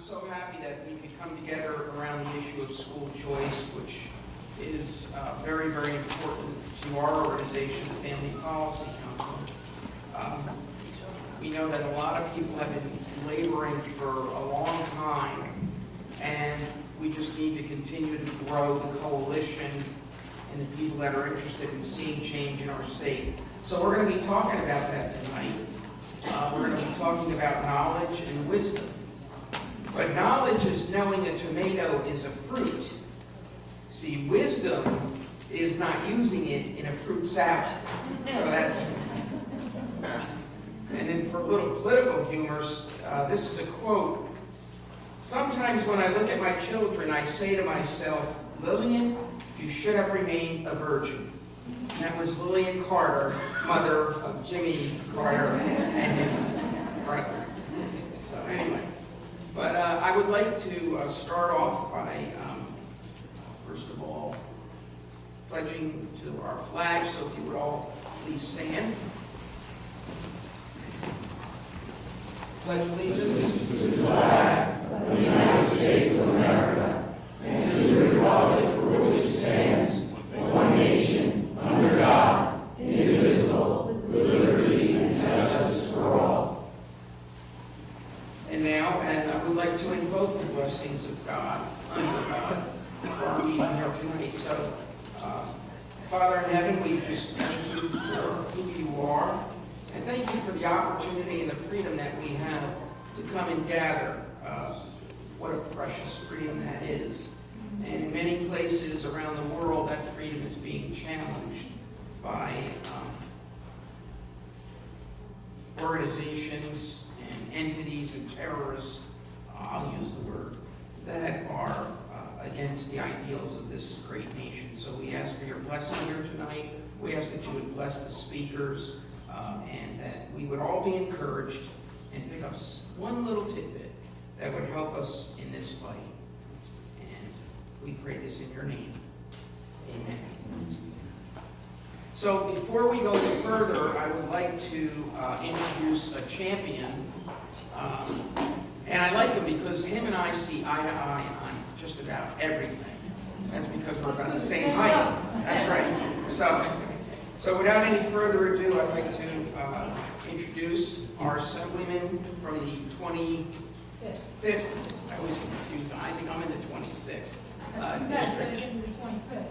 so happy that we could come together around the issue of school choice, which is very, very important to our organization, the Family Policy Council. We know that a lot of people have been laboring for a long time, and we just need to continue to grow the coalition and the people that are interested in seeing change in our state. So we're going to be talking about that tonight. We're going to be talking about knowledge and wisdom. But knowledge is knowing a tomato is a fruit. See, wisdom is not using it in a fruit salad. So that's... And then for a little political humor, this is a quote. Sometimes when I look at my children, I say to myself, Lillian, you should have remained a virgin. And that was Lillian Carter, mother of Jimmy Carter and his brother. So anyway, but I would like to start off by, first of all, pledging to our flag. So if you would all please stand. Pledge allegiance to the flag of the United States of America and to the republic for which it stands, one nation, under God, indivisible, with liberty and justice for all. And now, I would like to invoke the blessings of God under God for our meeting here tonight. So, Father in heaven, we just thank you for who you are. And thank you for the opportunity and the freedom that we have to come and gather. What a precious freedom that is. And in many places around the world, that freedom is being challenged by organizations and entities and terrorists, I'll use the word, that are against the ideals of this great nation. So we ask for your blessing here tonight. We ask that you would bless the speakers, and that we would all be encouraged and pick up one little tidbit that would help us in this fight. And we pray this in your name. Amen. So before we go further, I would like to introduce a champion. And I like him because him and I see eye to eye on just about everything. That's because we're about the same height. That's right. So without any further ado, I'd like to introduce our assemblyman from the 25th. I was confused. I think I'm in the 26th district.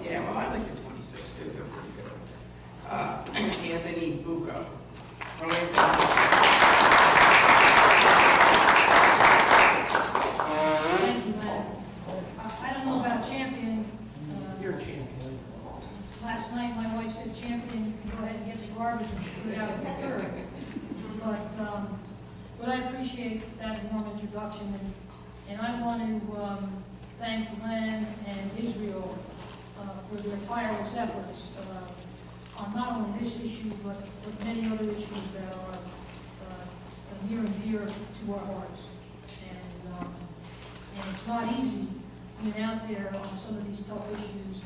Yeah, well, I like the 26th too. They're pretty good. Anthony Bucco. Thank you, Len. I don't know about champion. You're a champion. Last night, my wife said, champion, you can go ahead and get the garbage and put it out of the curb. But I appreciate that warm introduction, and I want to thank Len and Isreal for their tireless efforts on not only this issue, but many other issues that are near and dear to our hearts. And it's not easy being out there on some of these tough issues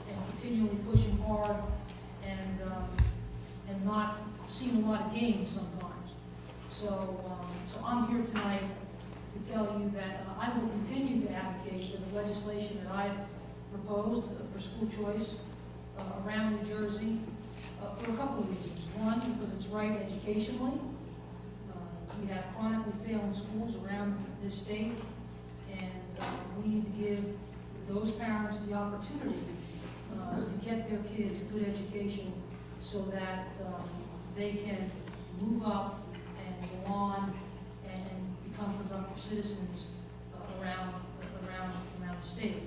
and continually pushing hard and not seeing a lot of gains sometimes. So I'm here tonight to tell you that I will continue to advocate for the legislation that I've proposed for school choice around New Jersey for a couple of reasons. One, because it's right educationally. We have chronically failing schools around this state, and we need to give those parents the opportunity to get their kids a good education so that they can move up and go on and become productive citizens around the state.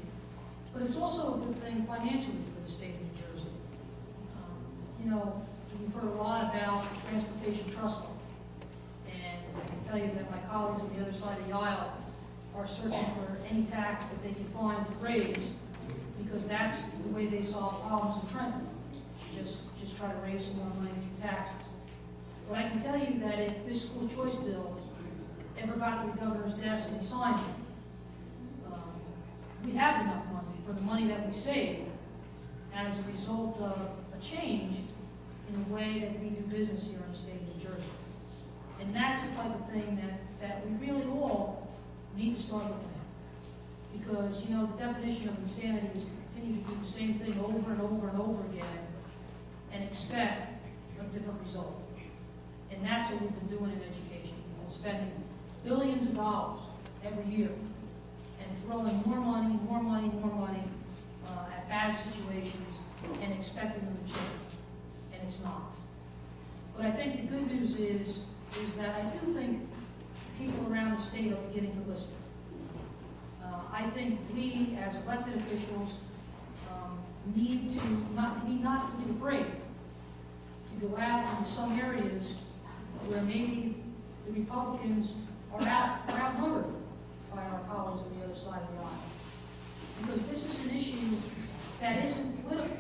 But it's also a good thing financially for the state of New Jersey. We've heard a lot about the Transportation Trust Fund, and I can tell you that my colleagues on the other side of the aisle are searching for any tax that they can find to raise, because that's the way they solve problems in Trenton. Just try to raise some more money through taxes. But I can tell you that if this school choice bill ever got to the governor's desk and he signed it, we'd have enough money for the money that we saved as a result of a change in the way that we do business here in the state of New Jersey. And that's the type of thing that we really all need to start looking at. Because, you know, the definition of insanity is to continue to do the same thing over and over and over again and expect a different result. And that's what we've been doing in education. We've been spending billions of dollars every year and throwing more money at bad situations and expecting them to change. And it's not. But I think the good news is that I do think people around the state are beginning to listen. I think we, as elected officials, need not to be afraid to go out into some areas where maybe the Republicans are outnumbered by our colleagues on the other side of the aisle. Because this is an issue that isn't political.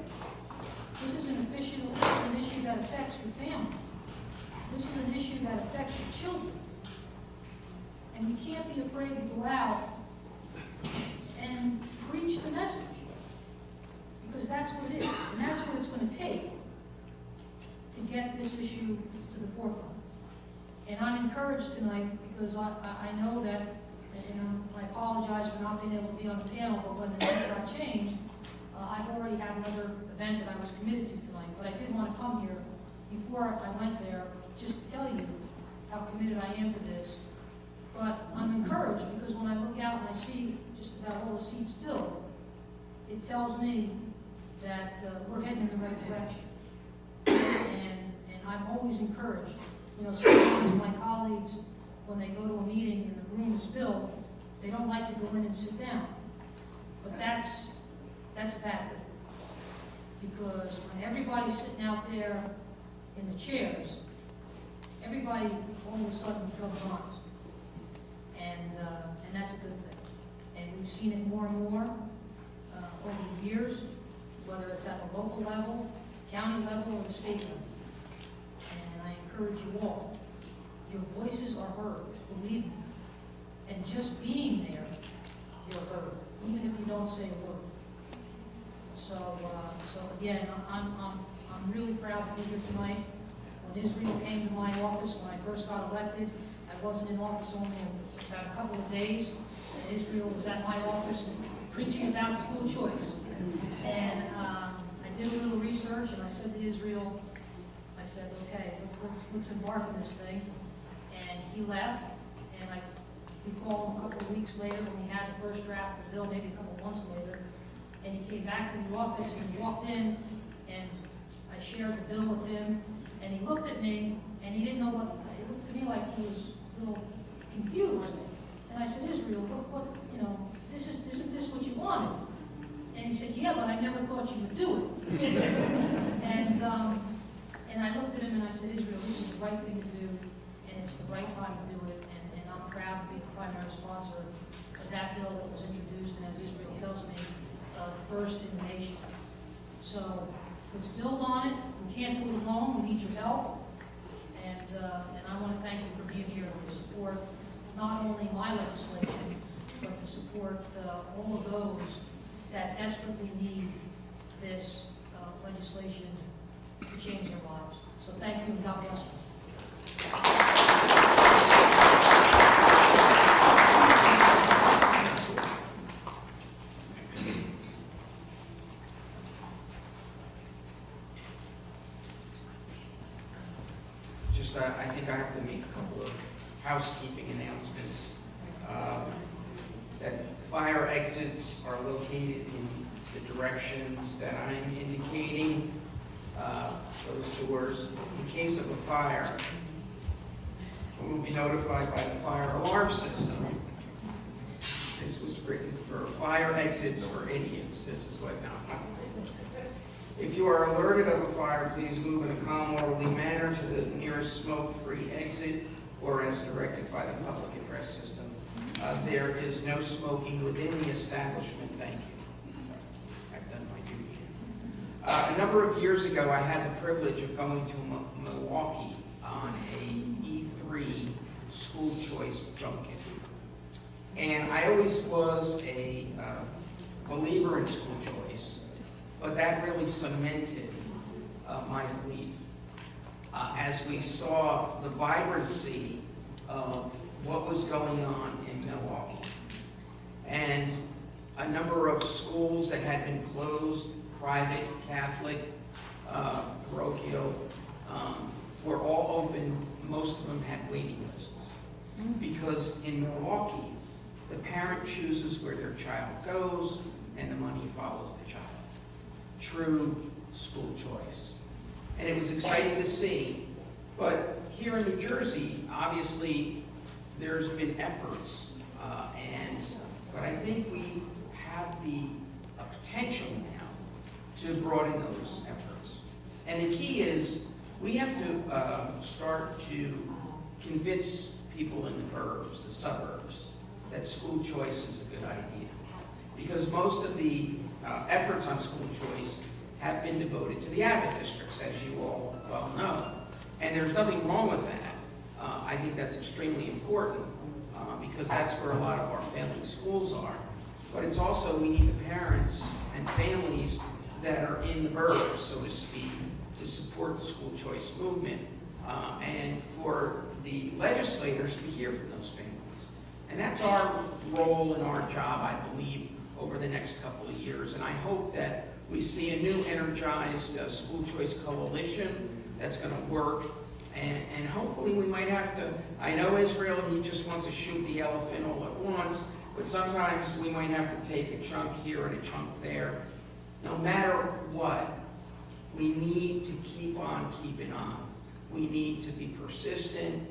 This is an issue that affects your family. This is an issue that affects your children. And we can't be afraid to go out and preach the message. Because that's what it is. And that's what it's going to take to get this issue to the forefront. And I'm encouraged tonight because I know that, and I apologize for not being able to be on the panel, but when the name got changed, I've already had another event that I was committed to tonight. But I did want to come here before I went there just to tell you how committed I am to this. But I'm encouraged because when I look out and I see just about all the seats filled, it tells me that we're heading in the right direction. And I'm always encouraged. You know, sometimes my colleagues, when they go to a meeting and the room is filled, they don't like to go in and sit down. But that's a bad thing. Because when everybody's sitting out there in the chairs, everybody all of a sudden becomes honest. And that's a good thing. And we've seen it more and more over the years, whether it's at the local level, county level, or the state level. And I encourage you all, your voices are heard, believe me. And just being there, you're heard, even if you don't say a word. So again, I'm really proud to be here tonight. When Isreal came to my office when I first got elected, I wasn't in office only about a couple of days, and Isreal was at my office preaching about school choice. And I did a little research, and I said to Isreal, I said, okay, let's embark on this thing. And he left, and we called him a couple of weeks later when we had the first draft of the bill, maybe a couple of months later, and he came back to the office and he walked in, and I shared the bill with him, and he looked at me, and he didn't know what, it looked to me like he was a little confused. And I said, Isreal, what, you know, isn't this what you wanted? And he said, yeah, but I never thought you would do it. And I looked at him and I said, Isreal, this is the right thing to do, and it's the right time to do it, and I'm proud to be the primary sponsor of that bill that was introduced, and as Isreal tells me, the first in the nation. So let's build on it. We can't do it alone. We need your help. And I want to thank you for being here to support not only my legislation, but to support all of those that desperately need this legislation to change their lives. So thank you and God bless you. I think I have to make a couple of housekeeping announcements. That fire exits are located in the directions that I'm indicating, those doors. In case of a fire, we will be notified by the fire alarm system. This was written for fire exits for idiots. This is what now. If you are alerted of a fire, please move in a calm, orderly manner to the nearest smoke-free exit or as directed by the public address system. There is no smoking within the establishment. Thank you. I've done my duty. A number of years ago, I had the privilege of going to Milwaukee on a E3 school choice junket. And I always was a believer in school choice. But that really cemented my belief as we saw the vibrancy of what was going on in Milwaukee. And a number of schools that had been closed, private, Catholic, parochial, were all open. Most of them had waiting lists. Because in Milwaukee, the parent chooses where their child goes and the money follows the child. True school choice. And it was exciting to see. But here in New Jersey, obviously, there's been efforts, but I think we have the potential now to broaden those efforts. And the key is we have to start to convince people in the burbs, the suburbs, that school choice is a good idea. Because most of the efforts on school choice have been devoted to the avid districts, as you all well know. And there's nothing wrong with that. I think that's extremely important because that's where a lot of our failing schools are. But it's also, we need the parents and families that are in the burbs, so to speak, to support the school choice movement and for the legislators to hear from those families. And that's our role and our job, I believe, over the next couple of years. And I hope that we see a new energized school choice coalition that's going to work. And hopefully we might have to, I know Isreal, he just wants to shoot the elephant all at once, but sometimes we might have to take a chunk here and a chunk there. No matter what, we need to keep on keeping on. We need to be persistent.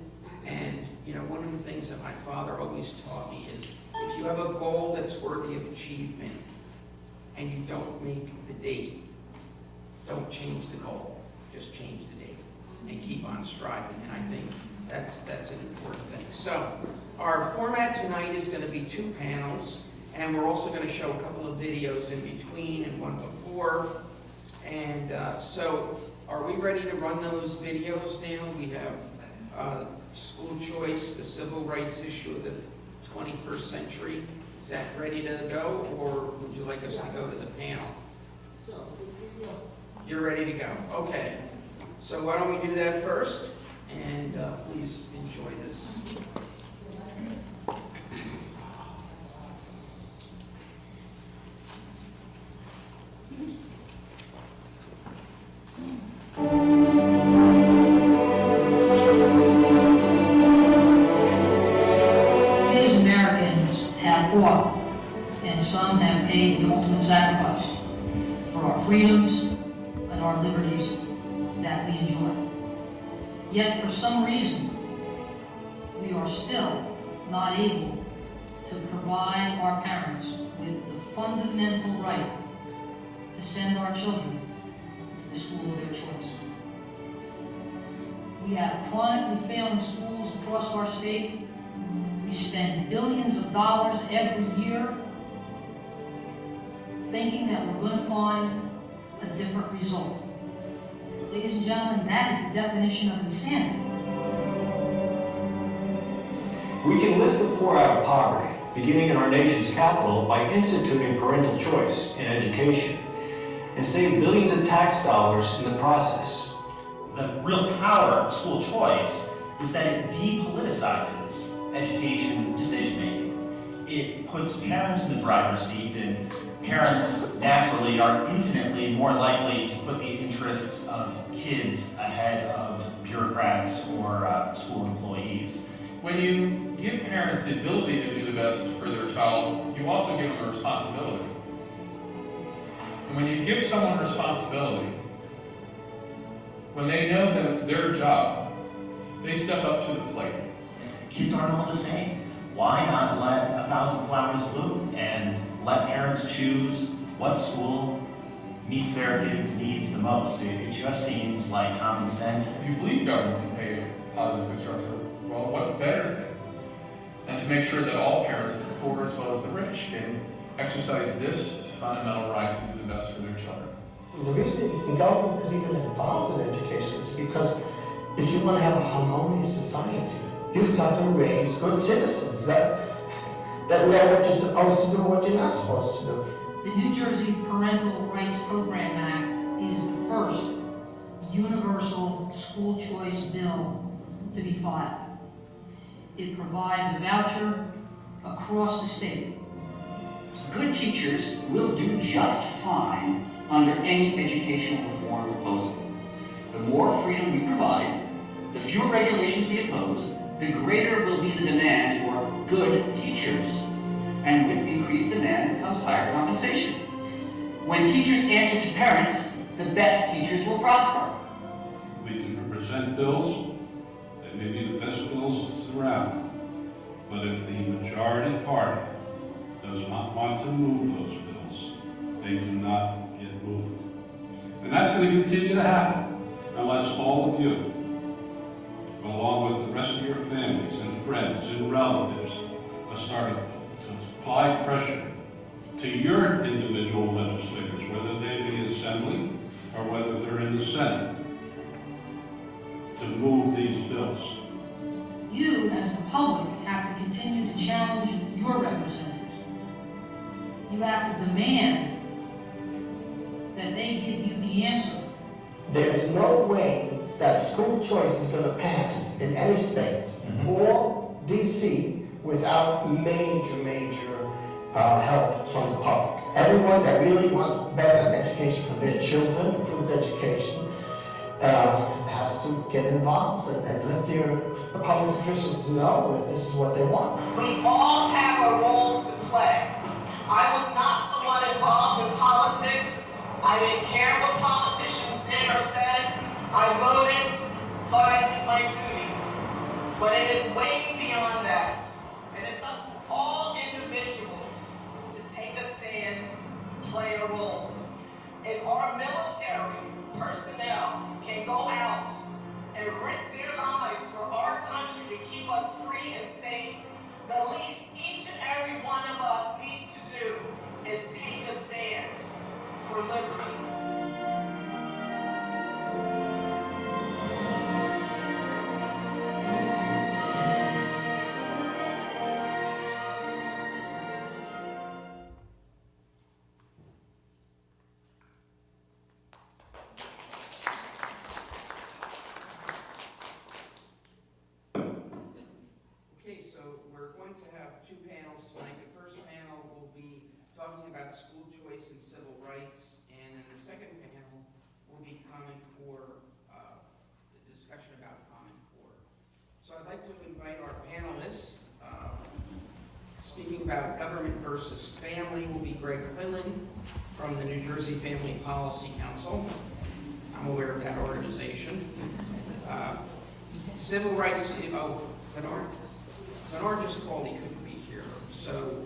And, you know, one of the things that my father always taught me is if you have a goal that's worthy of achievement and you don't make the date, don't change the goal, just change the date and keep on striving. And I think that's an important thing. So our format tonight is going to be 2 panels, and we're also going to show a couple of videos in between and one before. And so are we ready to run those videos now? We have school choice, the civil rights issue of the 21st century. Is that ready to go, or would you like us to go to the panel? You're ready to go. Okay. So why don't we do that first? And please enjoy this. We as Americans have fought, and some have paid the ultimate sacrifice for our freedoms and our liberties that we enjoy. Yet for some reason, we are still not able to provide our parents with the fundamental right to send our children to the school of their choice. We have chronically failing schools across our state. We spend billions of dollars every year thinking that we're going to find a different result. Ladies and gentlemen, that is the definition of insanity. We can lift the poor out of poverty, beginning in our nation's capital by instituting parental choice in education, and save billions of tax dollars in the process. The real power of school choice is that it depoliticizes education decision-making. It puts parents in the driver's seat, and parents naturally are infinitely more likely to put the interests of kids ahead of bureaucrats or school employees. When you give parents the ability to do the best for their child, you also give them a responsibility. And when you give someone responsibility, when they know that it's their job, they step up to the plate. Kids aren't all the same. Why not let 1,000 flowers bloom and let parents choose what school meets their kids' needs the most? It just seems like common sense. If you believe government can pay a positive constructive, well, what better thing than to make sure that all parents, the poor as well as the rich, can exercise this fundamental right to do the best for their children. The reason government is even involved in education is because if you want to have a harmonious society, you've got to raise good citizens that know what you're supposed to do, what you're not supposed to do. The New Jersey Parental Rights Program Act is the first universal school choice bill to be filed. it provides a voucher across the state. Good teachers will do just fine under any educational reform proposal. The more freedom we provide, the fewer regulations we impose, the greater will be the demand for good teachers. And with increased demand comes higher compensation. When teachers answer to parents, the best teachers will prosper. We can present bills, they may be the best bills around, but if the majority party does not want to move those bills, they do not get moved. And that's going to continue to happen unless all of you, along with the rest of your families and friends and relatives, are starting to apply pressure to your individual legislators, whether they be in the Assembly or whether they're in the Senate, to move these bills. You, as the public, have to continue to challenge your representatives. You have to demand that they give you the answer. There's no way that school choice is going to pass in any state or DC without major help from the public. Everyone that really wants better education for their children, improved education, has to get involved and let their public officials know that this is what they want. We all have a role to play. I was not someone involved in politics. I didn't care what politicians did or said. I voted, thought I did my duty. But it is way beyond that. And it's up to all individuals to take a stand, play a role. If our military personnel can go out and risk their lives for our country to keep us free and safe, the least each and every one of us needs to do is take a stand for liberty. Okay, so we're going to have two panels tonight. The first panel will be talking about school choice and civil rights, and then the second panel will be Common Core, the discussion about Common Core. So I'd like to invite our panelists. Speaking about government versus family will be Greg Quinlan from the New Jersey Family Policy Council. I'm aware of that organization. Civil rights, Maynard just called, he couldn't be here. So,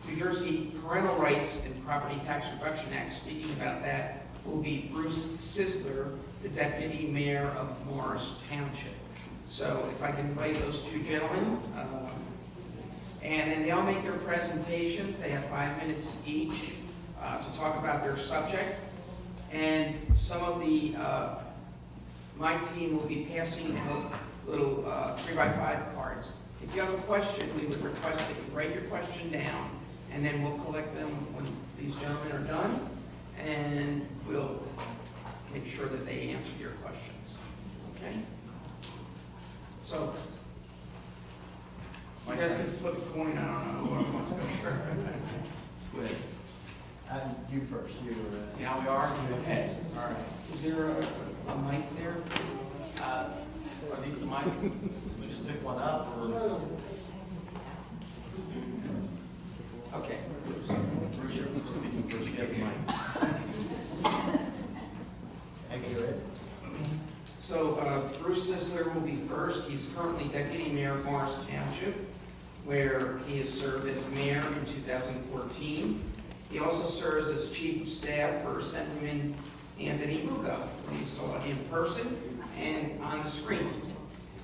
New Jersey Parental Rights and Property Tax Reduction Act, speaking about that, will be Bruce Sisler, the Deputy Mayor of Morris Township. So if I can invite those two gentlemen, and then they'll make their presentations. They have 5 minutes each to talk about their subject. And some of the, my team will be passing out little 3x5 cards. If you have a question, we would request that you write your question down, and then we'll collect them when these gentlemen are done, and we'll make sure that they answer your questions. Okay? So, you guys can flip a coin, I don't know who wants to go first. Good. You first. See how we are? Okay. All right. Is there a mic there? Are these the mics? Can we just pick one up, or? Okay. Bruce, you're speaking first. You have the mic. Thank you, Ed. So Bruce Sisler will be first. He's currently Deputy Mayor of Morris Township, where he has served as mayor in 2014. He also serves as Chief of Staff for Assemblyman Anthony Rugo. We saw it in person and on the screen.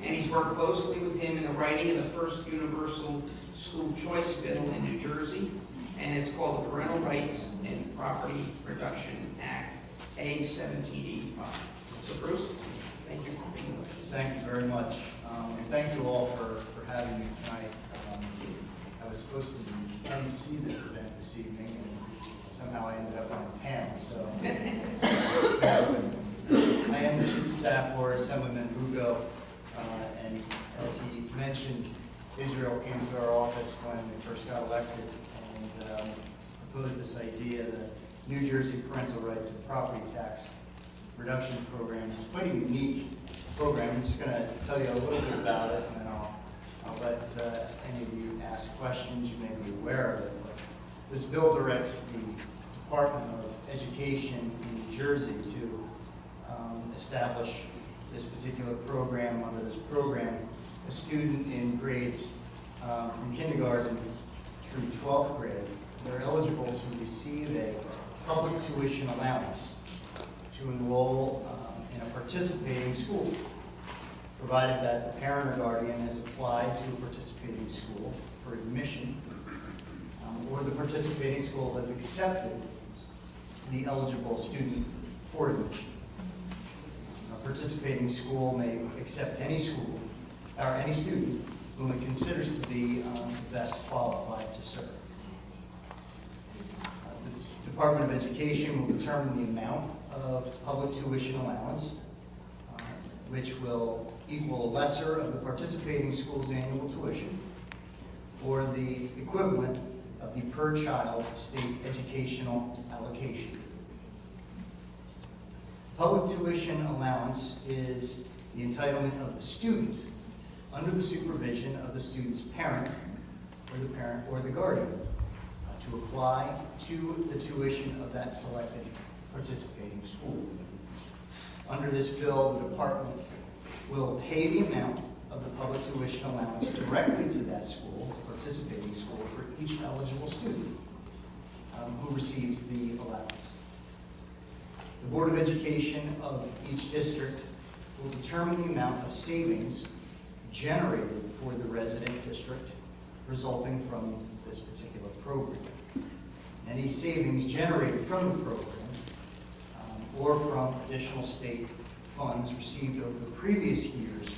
And he's worked closely with him in the writing of the first universal school choice bill in New Jersey, and it's called the Parental Rights and Property Reduction Act, A1785. So Bruce, thank you for being with us. Thank you very much. And thank you all for having me tonight. I was supposed to MC this event this evening, and somehow I ended up on a panel, so. I am the Chief of Staff for Assemblyman Rugo, And as he mentioned, Israel came to our office when we first got elected and proposed this idea, the New Jersey Parental Rights and Property Tax Reduction Program. It's quite a unique program. I'm just going to tell you a little bit about it, and then I'll let any of you ask questions. You may be aware of it. But this bill directs the Department of Education in New Jersey to establish this particular program. Under this program, a student in grades from kindergarten through 12th grade, they're eligible to receive a public tuition allowance to enroll in a participating school, provided that the parent or guardian has applied to a participating school for admission, or the participating school has accepted the eligible student for admission. A participating school may accept any school or any student whom it considers to be the best qualified to serve. The Department of Education will determine the amount of public tuition allowance, which will equal a lesser of the participating school's annual tuition, or the equivalent of the per-child state educational allocation. Public tuition allowance is the entitlement of the student under the supervision of the student's parent or the guardian to apply to the tuition of that selected participating school. Under this bill, the department will pay the amount of the public tuition allowance directly to that school, participating school, for each eligible student who receives the allowance. The Board of Education of each district will determine the amount of savings generated for the resident district resulting from this particular program. Any savings generated from the program or from additional state funds received over the previous year's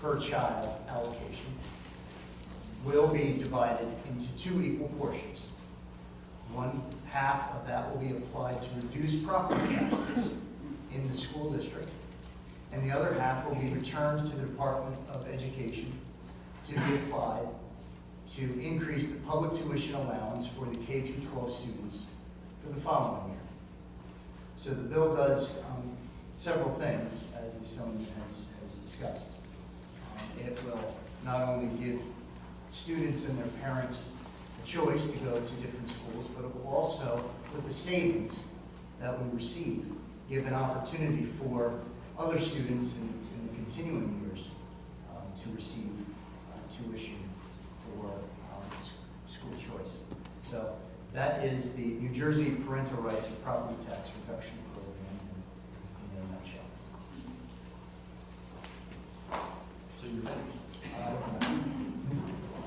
per-child allocation will be divided into two equal portions. One half of that will be applied to reduce property taxes in the school district, and the other half will be returned to the Department of Education to be applied to increase the public tuition allowance for the K through 12 students for the following year. So the bill does several things, as the gentleman has discussed. It will not only give students and their parents a choice to go to different schools, but it will also, with the savings that we receive, give an opportunity for other students in the continuing years to receive tuition for school choice. So that is the New Jersey Parental Rights and Property Tax Reduction Program in a nutshell. So you're finished?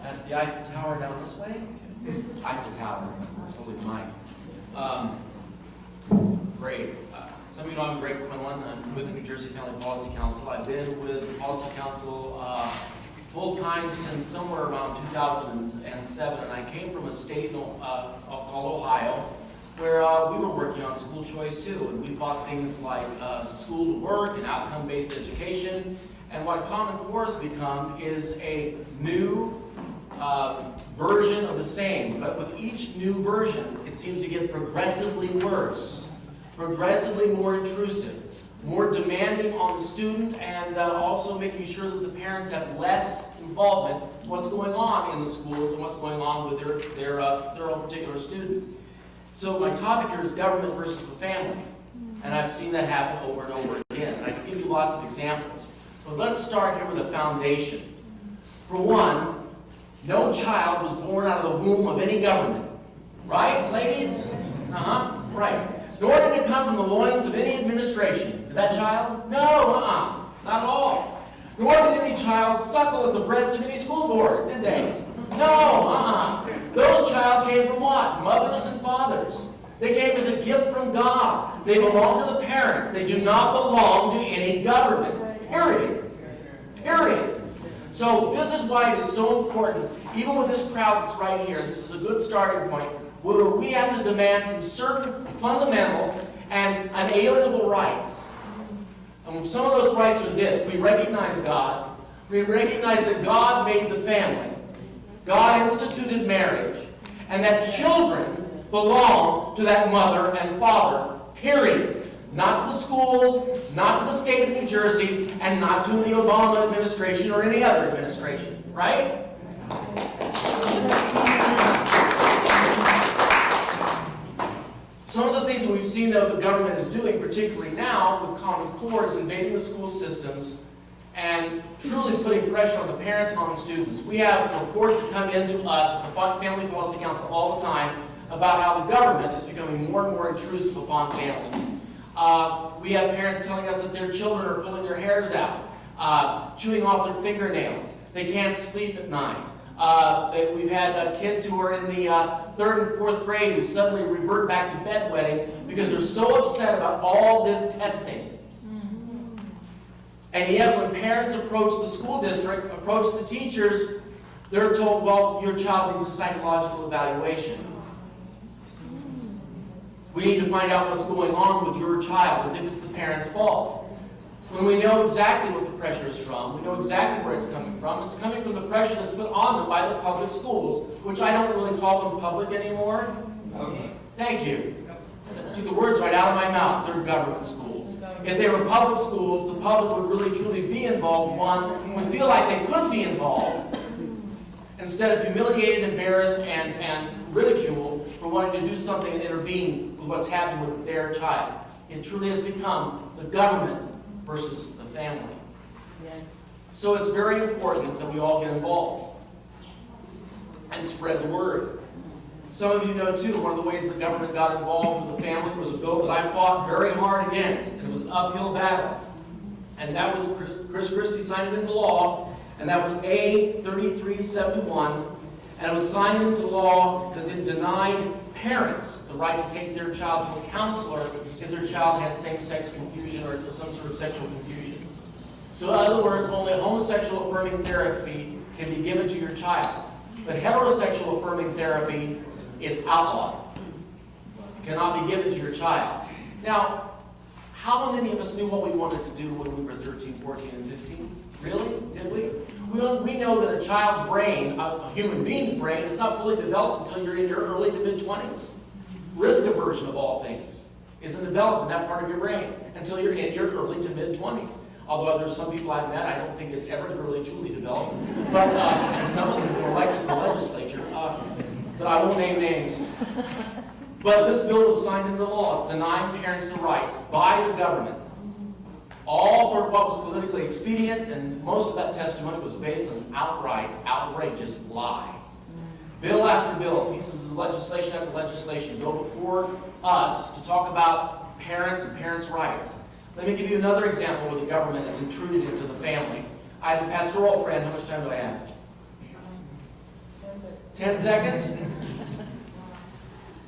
That's the Eiffel Tower down this way? Eiffel Tower, it's totally mine. Great. Some of you know I'm Greg Quinlan. I'm with the New Jersey Family Policy Council. I've been with the Policy Council full-time since somewhere around 2007, and I came from a state called Ohio, where we were working on school choice too, and we fought things like school to work and outcome-based education. And what Common Core has become is a new version of the same, but with each new version, it seems to get progressively worse, progressively more intrusive, more demanding on the student, and also making sure that the parents have less involvement in what's going on in the schools and what's going on with their own particular student. So my topic here is government versus the family, and I've seen that happen over and over again, and I can give you lots of examples. So let's start here with a foundation. For one, no child was born out of the womb of any government. Right, ladies? Right. Nor did it come from the loins of any administration. Did that child? No, not at all. Nor did any child suckle at the breast of any school board, did they? No, Those child came from what? Mothers and fathers. They came as a gift from God. They belong to the parents. They do not belong to any government. Period. Period. So this is why it is so important, even with this crowd that's right here, this is a good starting point, where we have to demand some certain fundamental and unalienable rights. And some of those rights are this: we recognize God, We recognize that God made the family. God instituted marriage. And that children belong to that mother and father, period. Not to the schools, not to the state of New Jersey, and not to the Obama administration or any other administration, right? Some of the things that we've seen that the government is doing, particularly now with Common Core, is invading the school systems and truly putting pressure on the parents and on the students. We have reports that come into us at the Family Policy Council all the time about how the government is becoming more and more intrusive upon families. We have parents telling us that their children are pulling their hairs out, chewing off their fingernails. They can't sleep at night. We've had kids who are in the 3rd and 4th grade who suddenly revert back to bedwetting because they're so upset about all this testing. And yet when parents approach the school district, approach the teachers, they're told, well, your child needs a psychological evaluation. We need to find out what's going on with your child, as if it's the parent's fault. When we know exactly what the pressure is from, we know exactly where it's coming from. It's coming from the pressure that's put on them by the public schools, which I don't really call them public anymore. Thank you. Took the words right out of my mouth. They're government schools. If they were public schools, the public would really truly be involved. One would feel like they could be involved instead of humiliated, embarrassed, and ridiculed for wanting to do something and intervene with what's happening with their child. It truly has become the government versus the family. Yes. So it's very important that we all get involved and spread the word. Some of you know too, one of the ways the government got involved with the family was a bill that I fought very hard against, and it was an uphill battle. And that was, Chris Christie signed it into law, and that was A 3371, and it was signed into law because it denied parents the right to take their child to a counselor if their child had same-sex confusion or some sort of sexual confusion. So in other words, only homosexual affirming therapy can be given to your child. But heterosexual affirming therapy is outlawed. It cannot be given to your child. Now, how many of us knew what we wanted to do when we were 13, 14, and 15? Really? Did we? We know that a child's brain, a human being's brain, is not fully developed until you're in your early to mid-20s. Risk aversion, of all things, isn't developed in that part of your brain until you're in your early to mid-20s. Although there's some people I've met, I don't think it's ever really truly developed. But, and some of them were elected in the legislature. But I won't name names. But this bill was signed into law, denying parents the rights by the government. All for what was politically expedient, and most of that testimony was based on an outright, outrageous lie. Bill after bill, pieces of legislation after legislation go before us to talk about parents and parents' rights. Let me give you another example where the government has intruded into the family. I have a pastoral friend. How much time do I have? 10 seconds?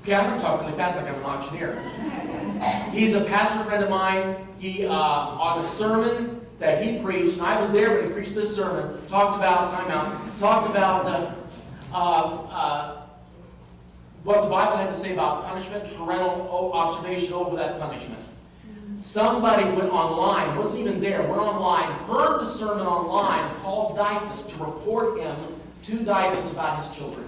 Okay, I'm going to talk really fast like I'm an auctioneer. He's a pastor friend of mine. He, on a sermon that he preached, and I was there when he preached this sermon, talked about what the Bible had to say about punishment, parental observation over that punishment. Somebody went online, wasn't even there, went online, heard the sermon online, called DIFUS to report him to DIFUS about his children.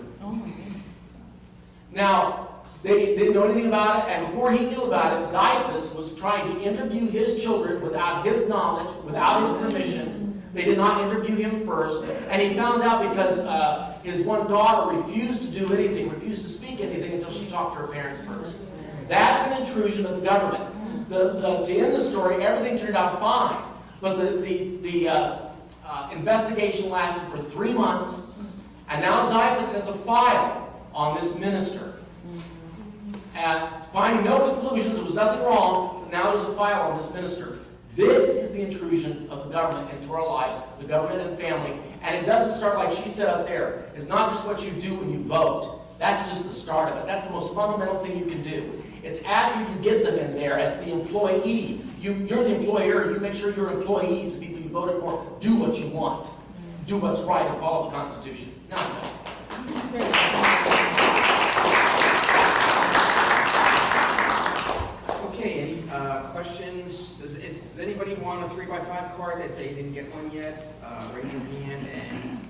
Now, they didn't know anything about it, and before he knew about it, DIFUS was trying to interview his children without his knowledge, without his permission. They did not interview him first, and he found out because his one daughter refused to do anything, refused to speak anything until she talked to her parents first. That's an intrusion of the government. To end the story, everything turned out fine, but the investigation lasted for 3 months, and now DIFUS has a file on this minister. And finding no conclusions, there was nothing wrong, but now there's a file on this minister. This is the intrusion of the government into our lives, the government and family, and it doesn't start like she said up there. It's not just what you do when you vote. That's just the start of it. That's the most fundamental thing you can do. It's after you get them in there as the employee. You're the employer. You make sure your employees, the people you voted for, do what you want. Do what's right and follow the Constitution. No. Okay, any questions? Does anybody want a 3x5 card that they didn't get one yet? Raise your hand and,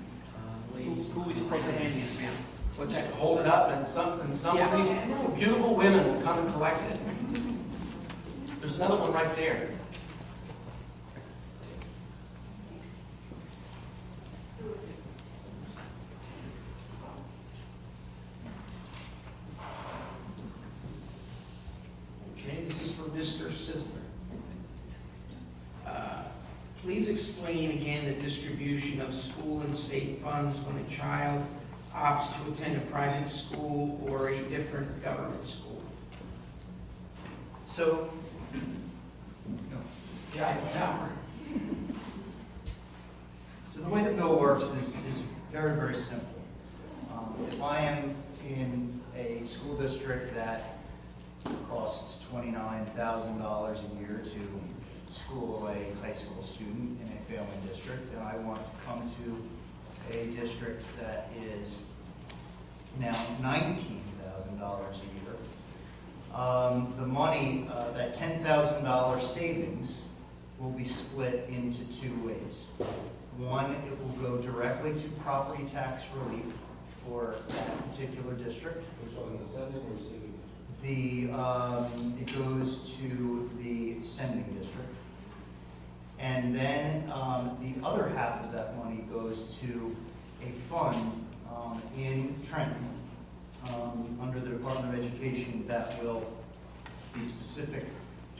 ladies. Who would you take the hand in? Ma'am. What's Just that? hold it up, and some Yeah. of these beautiful women will come and collect it. There's another one right there. Okay, this is for Mr. Sisler. Please explain again the distribution of school and state funds when a child opts to attend a private school or a different government school. So, Yeah, Tower. So the way the bill works is very, very simple. If I am in a school district that costs $29,000 a year to school a high school student in a failing district, and I want to come to a district that is now $19,000 a year, the money, that $10,000 savings, will be split into two ways. One, it will go directly to property tax relief for that particular district. Which one, the sending or receiving? It goes to the sending district. And then the other half of that money goes to a fund in Trenton under the Department of Education that will be specific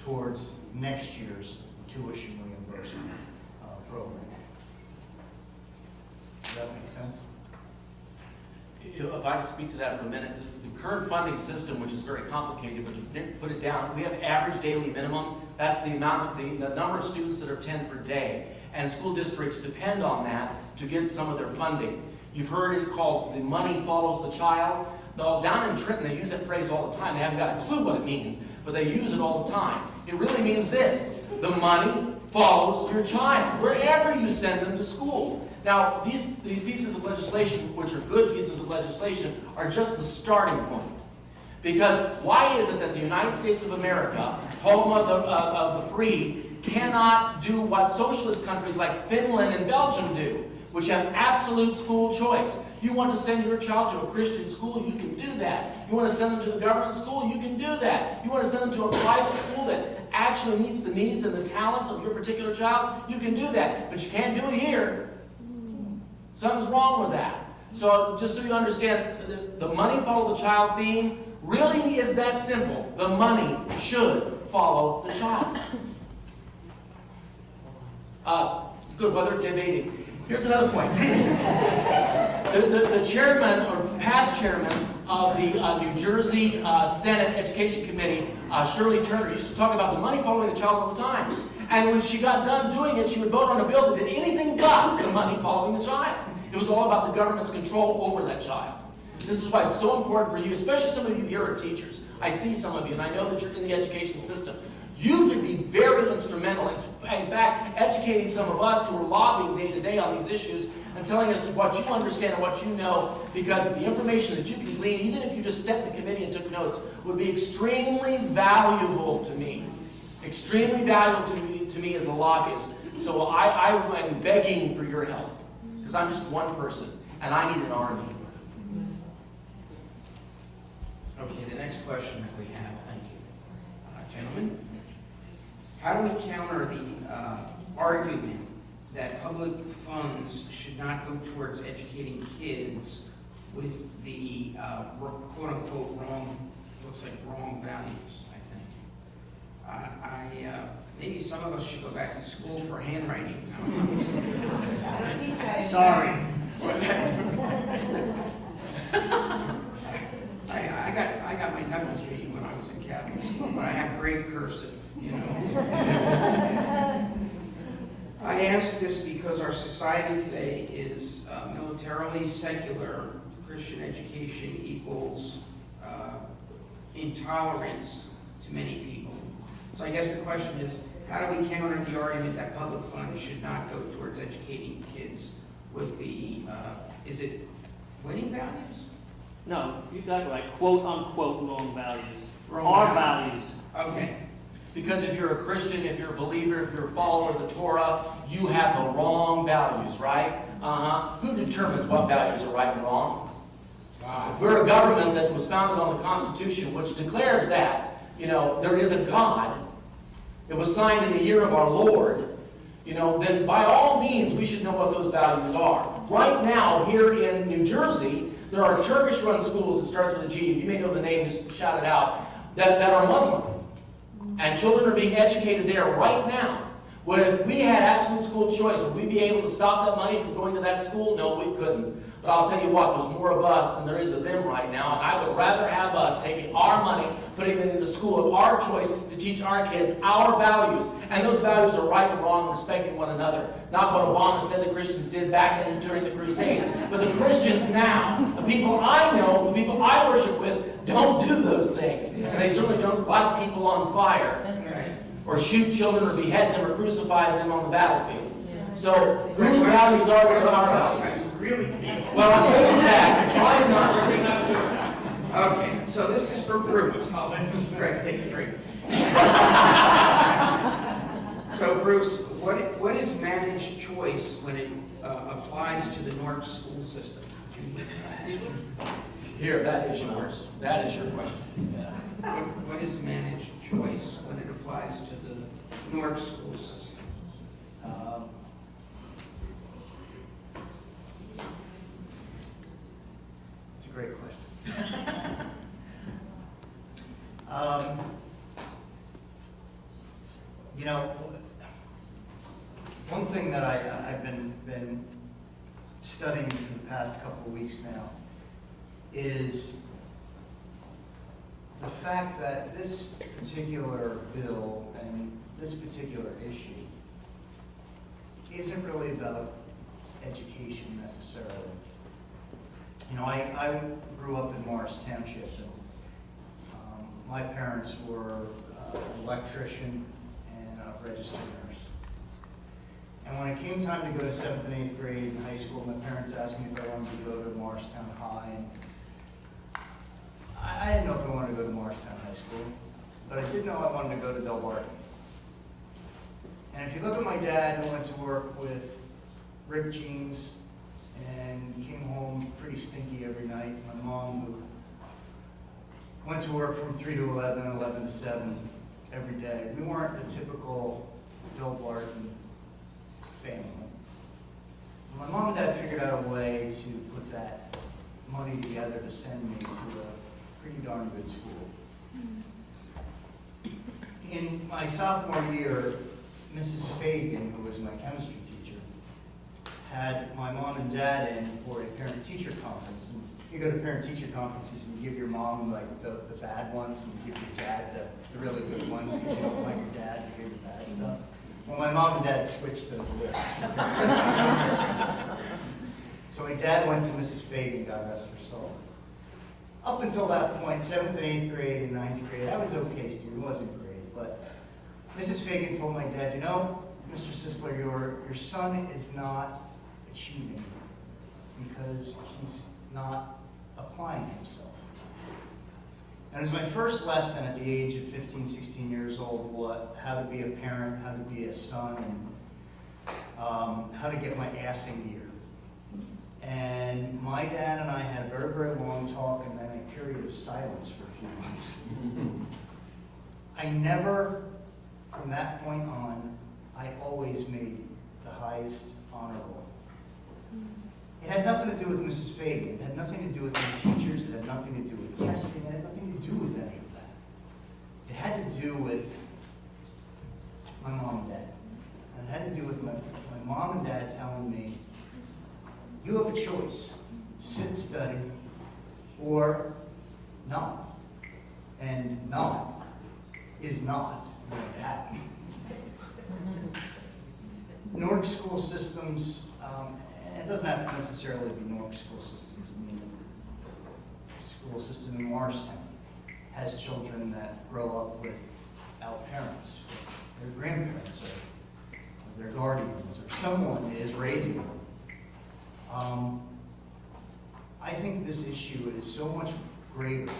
towards next year's tuition reimbursement program. Does that make sense? If I could speak to that for a minute, the current funding system, which is very complicated, but to put it down, we have average daily minimum. That's the amount of the number of students that are attend per day, and school districts depend on that to get some of their funding. You've heard it called "the money follows the child." Though down in Trenton, they use that phrase all the time. They haven't got a clue what it means, but they use it all the time. It really means this: the money follows your child wherever you send them to school. Now, these pieces of legislation, which are good pieces of legislation, are just the starting point. Because why is it that the United States of America, home of the free, cannot do what socialist countries like Finland and Belgium do, which have absolute school choice? You want to send your child to a Christian school, you can do that. You want to send them to the government school, you can do that. You want to send them to a private school that actually meets the needs and the talents of your particular child, you can do that. But you can't do it here. Something's wrong with that. So just so you understand, the money follow the child theme really is that simple. The money should follow the child. Good, while they're debating. Here's another point. The chairman, or past chairman, of the New Jersey Senate Education Committee, Shirley Turner, used to talk about the money following the child all the time. And when she got done doing it, she would vote on a bill that did anything but the money following the child. It was all about the government's control over that child. This is why it's so important for you, especially some of you here are teachers. I see some of you, and I know that you're in the education system. You can be very instrumental, in fact, educating some of us who are lobbying day to day on these issues and telling us what you understand and what you know, because the information that you can glean, even if you just sat in the committee and took notes, would be extremely valuable to me. Extremely valuable to me as a lobbyist. So I'm begging for your help, because I'm just one person, and I need an army. Okay, the next question that we have, thank you. Gentlemen, how do we counter the argument that public funds should not go towards educating kids with the quote-unquote wrong, looks like wrong values, I think. Maybe some of us should go back to school for handwriting. Sorry. I got my knuckles beat when I was in Catholic school, but I have great cursive, you know. I ask this because our society today is militarily secular. Christian education equals intolerance to many people. So I guess the question is, how do we counter the argument that public funds should not go towards educating kids with the, is it winning values? No, you got it right. Quote unquote wrong values. Wrong Our values. Okay. Because if you're a Christian, if you're a believer, if you're a follower of the Torah, you have the wrong values, right? Who determines what values are right and wrong? If we're a government that was founded on the Constitution, which declares that, there is a God, it was signed in the year of our Lord, then by all means we should know what those values are. Right now, here in New Jersey, there are Turkish-run schools that starts with a G. If you may know the name, just shout it out, that are Muslim. And children are being educated there right now. Well, if we had absolute school choice, would we be able to stop that money from going to that school? No, we couldn't. But I'll tell you what, there's more of us than there is of them right now, and I would rather have us taking our money, putting it into the school of our choice to teach our kids our values. And those values are right and wrong, respecting one another. Not what Obama said the Christians did back then during the Crusades, but the Christians now, the people I know, the people I worship with, don't do those things. And they certainly don't light people on fire, or shoot children, or behead them, or crucify them on the battlefield. So, whose values are our values? Really feel. Well, I'm holding back. I'm trying not to. Okay, so this is for Bruce. I'll let Greg take a drink. So Bruce, what is managed choice when it applies to the Newark school system? Here, that is yours. That is your question. What is managed choice when it applies to the Newark school system? It's a great question. One thing that I've been studying for the past couple of weeks now is the fact that this particular bill and this particular issue isn't really about education necessarily. I grew up in Morris Township, and my parents were an electrician and a registered nurse. And when it came time to go to 7th and 8th grade in high school, my parents asked me if I wanted to go to Morristown High. And I didn't know if I wanted to go to Morristown High School, but I did know I wanted to go to Del Barton. And if you look at my dad, who went to work with ripped jeans and came home pretty stinky every night, my mom, who went to work from 3 to 11 and 11 to 7 every day, we weren't the typical Del Barton family. My mom and dad figured out a way to put that money together to send me to a pretty darn good school. In my sophomore year, Mrs. Fagan, who was my chemistry teacher, had my mom and dad in for a parent-teacher conference. And you go to parent-teacher conferences and you give your mom like the bad ones, and you give your dad the really good ones because you don't like your dad to hear the bad stuff. Well, my mom and dad switched those lists. So my dad went to Mrs. Fagan, God rest her soul. Up until that point, 7th and 8th grade and 9th grade, I was an okay student, wasn't great, but Mrs. Fagan told my dad, Mr. Sisler, your son is not achieving because he's not applying himself. And it was my first lesson at the age of 15, 16 years old, how to be a parent, how to be a son, and how to get my ass in gear. And my dad and I had a very, very long talk and then a period of silence for a few months. I never, from that point on, I always made the highest honor roll. It had nothing to do with Mrs. Fagan. It had nothing to do with my teachers. It had nothing to do with testing. It had nothing to do with any of that. It had to do with my mom and dad. And it had to do with my mom and dad telling me, you have a choice to sit and study or not. And not is not going to happen. Newark school systems, it doesn't have to necessarily be Newark school systems. I mean, the school system in Morristown has children that grow up without parents, or their grandparents, or their guardians, or someone is raising them. I think this issue is so much greater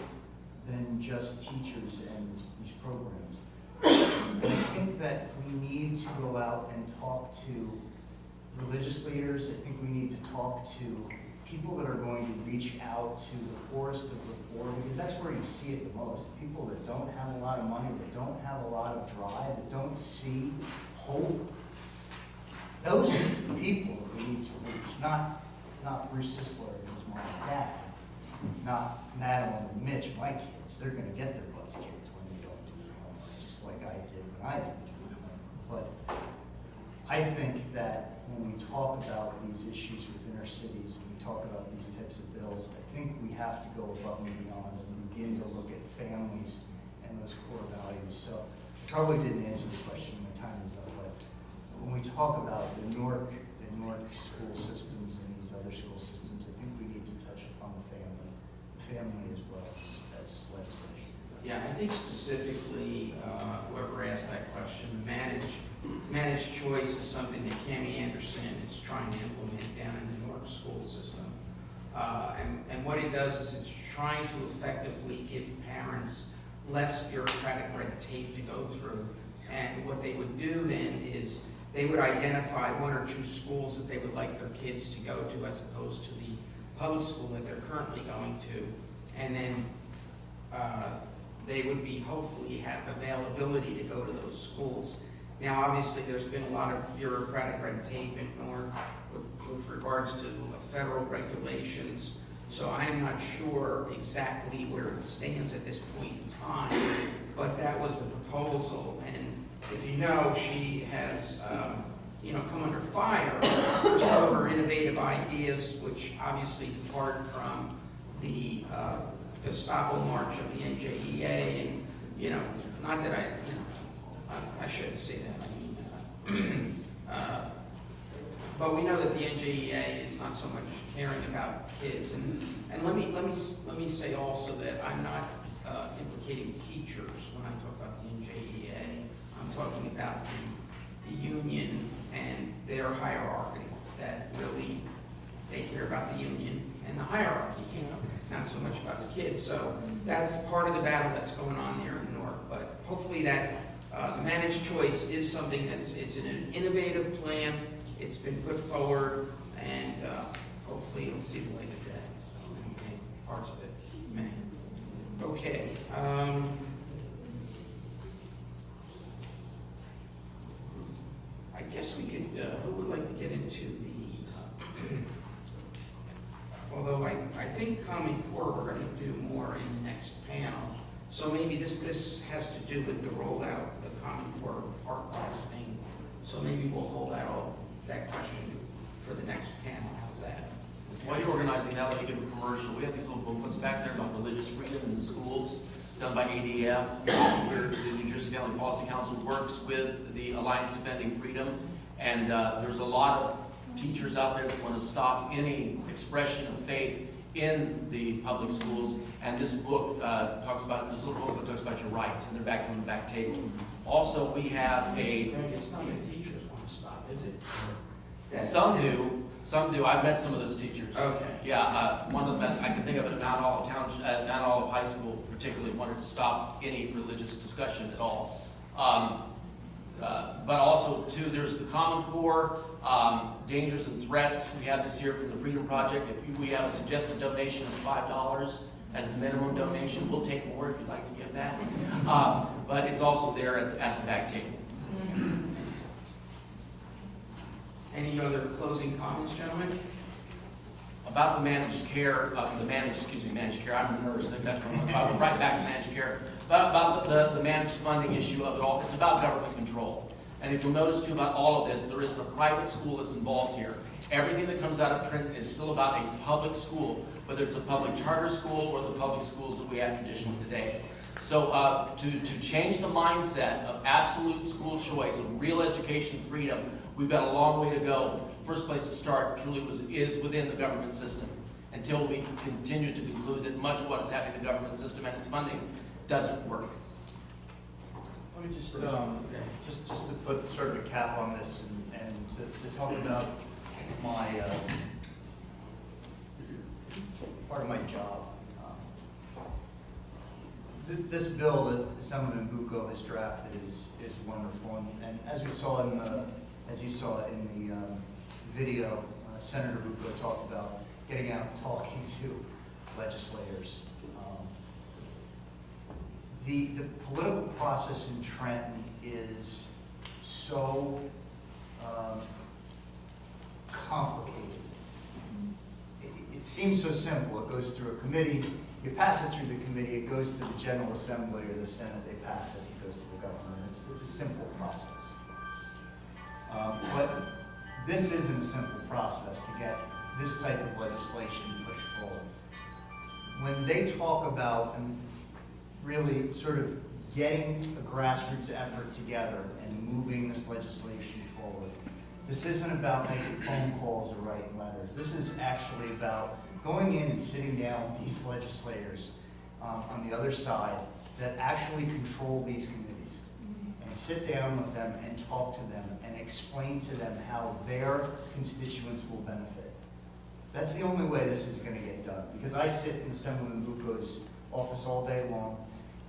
than just teachers and these programs. And I think that we need to go out and talk to religious leaders. I think we need to talk to people that are going to reach out to the poorest of the poor, because that's where you see it the most. People that don't have a lot of money, that don't have a lot of drive, that don't see hope. Those are the people that we need to reach, not Bruce Sisler and his mom and dad, not Madeline and Mitch, my kids. They're going to get their butts kicked when they don't do their homework, just like I did when I didn't do my homework. But I think that when we talk about these issues within our cities, and we talk about these types of bills, I think we have to go above and beyond and begin to look at families and those core values. So I probably didn't answer the question, my time is up, but when we talk about the Newark school systems and these other school systems, I think we need to touch upon the family as well as legislation. Yeah, I think specifically, whoever asked that question, managed choice is something that Cammie Anderson is trying to implement down in the Newark school system. And what it does is it's trying to effectively give parents less bureaucratic red tape to go through. And what they would do then is they would identify 1 or 2 schools that they would like their kids to go to as opposed to the public school that they're currently going to. And then they would be hopefully have availability to go to those schools. Now, obviously, there's been a lot of bureaucratic red tape in Newark with regards to federal regulations. So I am not sure exactly where it stands at this point in time, but that was the proposal. And if you know, she has, come under fire for some of her innovative ideas, which obviously depart from the Gestapo march of the NJEA. And, not that I shouldn't say that. I mean, but we know that the NJEA is not so much caring about kids. And let me say also that I'm not implicating teachers when I talk about the NJEA. I'm talking about the union and their hierarchy. That really they care about the union and the hierarchy, not so much about the kids. So that's part of the battle that's going on there in Newark. But hopefully that managed choice is something it's an innovative plan. It's been put forward, and hopefully it'll see the light of day. So parts of it may. Okay. I guess we could. Who would like to get into the? Although I think Common Core we're going to do more in the next panel. So maybe this has to do with the rollout of the Common Core park testing. So maybe we'll hold that question for the next panel. How's that? Okay. While you're organizing that, let me give a commercial. We have these little booklets back there about religious freedom in the schools, done by ADF, where the New Jersey Family Policy Council works with the Alliance Defending Freedom. And there's a lot of teachers out there that want to stop any expression of faith in the public schools, and this book this little booklet talks about your rights, and they're back on the back table. Also, we have It's not that teachers want to stop, is it? Some do. I've met some of those teachers. Okay. Yeah, one of them I can think of at Mount Olive Township, at Mount Olive High School, particularly wanted to stop any religious discussion at all. But also, too, there's the Common Core, dangers and threats. We have this here from the Freedom Project. If we have a suggested donation of $5 as the minimum donation, we'll take more if you'd like to give that. But it's also there at the back table. Any other closing comments, gentlemen? About the managed care, managed care, I'm nervous, I think that's going to go right back to managed care. But about the managed funding issue of it all, it's about government control. And if you'll notice too about all of this, there isn't a private school that's involved here. Everything that comes out of Trenton is still about a public school, whether it's a public charter school or the public schools that we have traditionally today. So to change the mindset of absolute school choice, of real education freedom, we've got a long way to go. The first place to start truly is within the government system, until we continue to conclude that much of what is happening in the government system and its funding doesn't work. Let me just to put sort of a cap on this and to talk about my part of my job. This bill that Assemblyman Bucco has drafted is wonderful, and as we saw in as you saw in the video, Senator Bucco talked about getting out and talking to legislators. The political process in Trenton is so complicated. It seems so simple. It goes through a committee, you pass it through the committee, it goes to the General Assembly or the Senate, they pass it, it goes to the governor. It's a simple process. But this isn't a simple process to get this type of legislation pushed forward. When they talk about and really sort of getting a grassroots effort together and moving this legislation forward, this isn't about making phone calls or writing letters. This is actually about going in and sitting down with these legislators on the other side that actually control these committees, and sit down with them and talk to them and explain to them how their constituents will benefit. That's the only way this is going to get done, because I sit in Assemblyman Bucco's office all day long,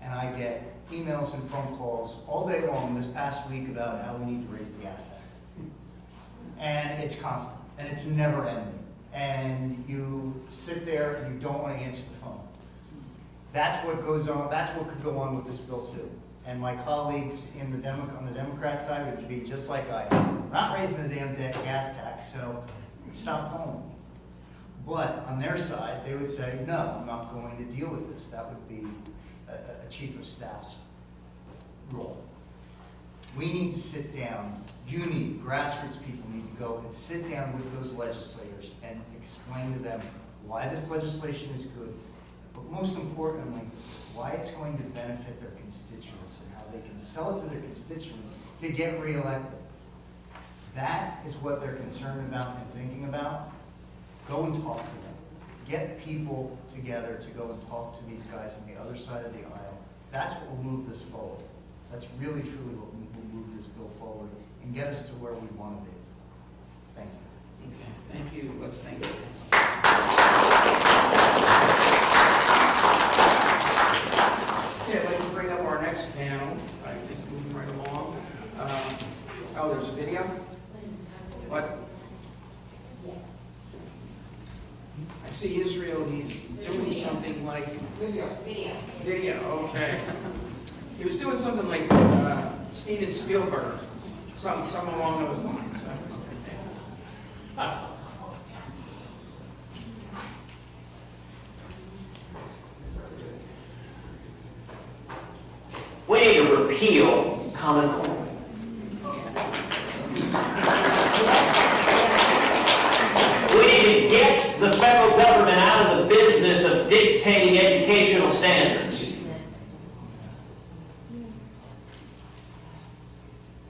and I get emails and phone calls all day long this past week about how we need to raise the gas tax. And it's constant, and it's never ending. And you sit there and you don't want to answer the phone. That's what goes on, that's what could go on with this bill too. And my colleagues on the Democrat side would be just like I am. Not raising the damn gas tax, so stop calling me. But on their side, they would say, no, I'm not going to deal with this. That would be a chief of staff's role. We need to sit down, grassroots people need to go and sit down with those legislators and explain to them why this legislation is good, but most importantly, why it's going to benefit their constituents and how they can sell it to their constituents to get reelected. That is what they're concerned about and thinking about. Go and talk to them. Get people together to go and talk to these guys on the other side of the aisle. That's what will move this forward. That's really, truly what will move this bill forward and get us to where we want to be. Thank you. Okay, thank you. Let's thank you. Okay, I'd like to bring up our next panel. I think moving right along. Oh, there's a video? What? I see Isreal, he's doing something like... Video, okay. He was doing something like Steven Spielberg, something along those lines. So. That's cool. We need to repeal Common Core. We need to get the federal government out of the business of dictating educational standards.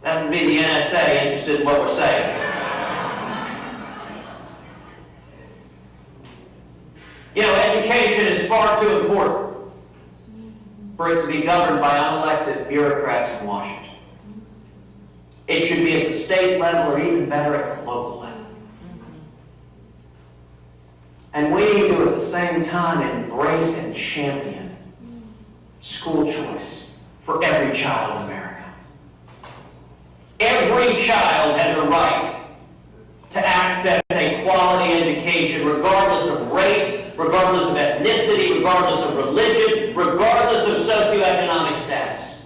That would be the NSA interested in what we're saying. You know, education is far too important for it to be governed by unelected bureaucrats in Washington. It should be at the state level or even better at the local level. And we need to at the same time embrace and champion school choice for every child in America. Every child has a right to access a quality education regardless of race, regardless of ethnicity, regardless of religion, regardless of socioeconomic status.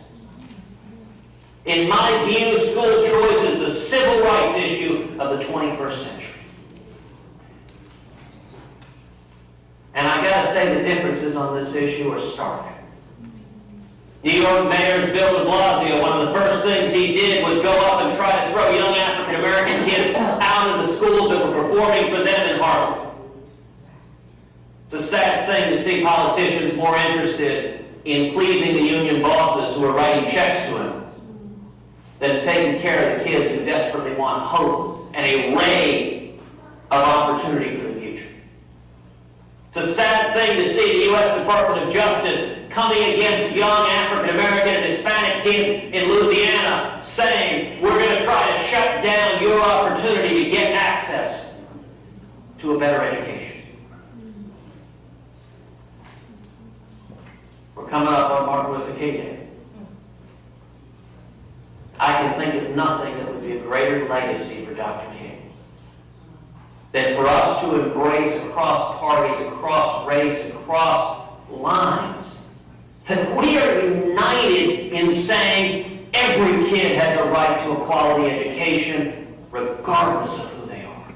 In my view, school choice is the civil rights issue of the 21st century. And I gotta say the differences on this issue are stark. New York Mayor's Bill de Blasio, one of the first things he did was go up and try to throw young African American kids out of the schools that were performing for them in Harlem. It's a sad thing to see politicians more interested in pleasing the union bosses who are writing checks to him than taking care of the kids who desperately want hope and a ray of opportunity for the future. It's a sad thing to see the U.S. Department of Justice coming against young African American and Hispanic kids in Louisiana saying, we're going to try to shut down your opportunity to get access to a better education. We're coming up on Martin Luther King Day. I can think of nothing that would be a greater legacy for Dr. King than for us to embrace across parties, across race, across lines, that we are united in saying every kid has a right to a quality education, regardless of who they are.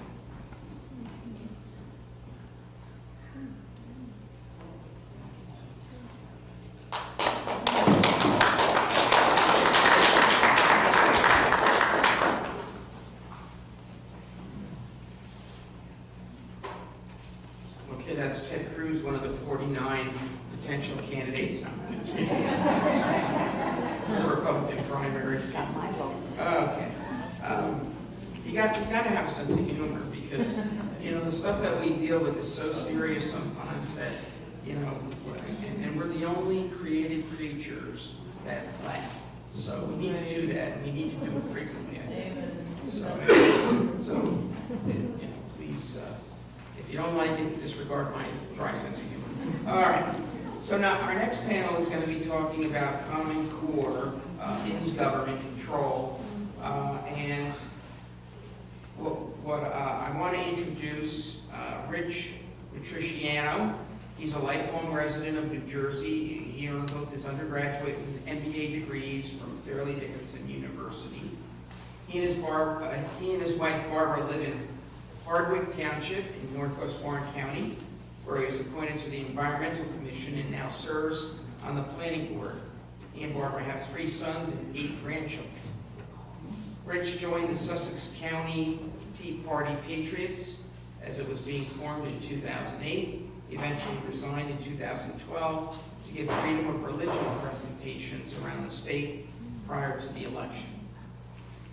Okay, that's Ted Cruz, one of the 49 potential candidates now. For the Republican primary. Got my vote. Okay. You got to have a sense of humor because, the stuff that we deal with is so serious sometimes that, and we're the only created creatures that laugh. So we need to do that, and we need to do it frequently, I think. So please, if you don't like it, disregard my dry sense of humor. All right. So now our next panel is going to be talking about Common Core in government control, and what I want to introduce Rich Matrisciano. He's a lifelong resident of New Jersey. He earned both his undergraduate and MBA degrees from Fairleigh Dickinson University. He and his wife Barbara live in Hardwick Township in Northwest Warren County, where he was appointed to the Environmental Commission and now serves on the Planning Board. He and Barbara have 3 sons and 8 grandchildren. Rich joined the Sussex County Tea Party Patriots as it was being formed in 2008. He eventually resigned in 2012 to give freedom of religion presentations around the state prior to the election.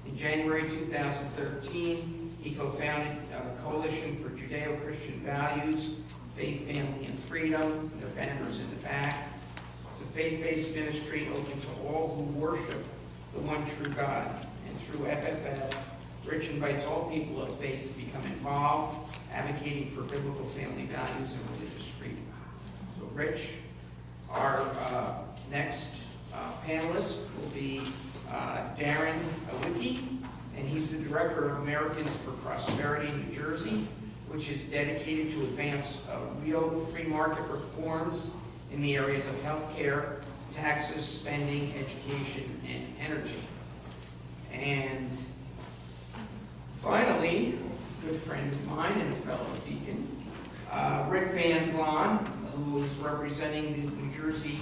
In January 2013, he co-founded a Coalition for Judeo-Christian Values, Faith, Family, and Freedom. Their banners in the back. It's a faith-based ministry open to all who worship the one true God. And through FFF, Rich invites all people of faith to become involved, advocating for biblical family values and religious freedom. So Rich, our next panelist will be Daryn Iwicki, and he's the Director of Americans for Prosperity New Jersey, which is dedicated to advance real free market reforms in the areas of healthcare, taxes, spending, education, and energy. And finally, a good friend of mine and a fellow deacon, Rick Van Glahn, who is representing the New Jersey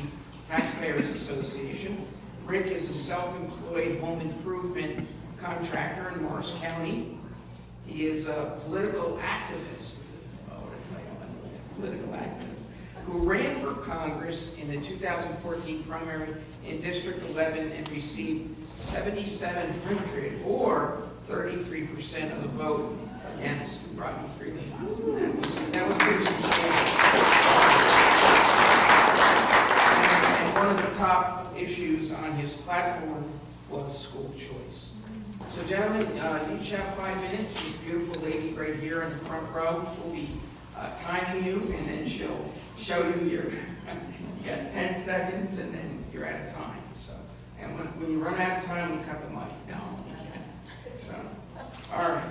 Taxpayers Association. Rick is a self-employed home improvement contractor in Morris County. He is a political activist, political activist, who ran for Congress in the 2014 primary in District 11 and received 7,700 or 33% of the vote against Rodney Freeman. That was pretty substantial. And one of the top issues on his platform was school choice. So gentlemen, you each have 5 minutes. This beautiful lady right here in the front row will be timing you, and then she'll show you you got 10 seconds, and then you're out of time. So, and when you run out of time, we cut the mic down. So, all right.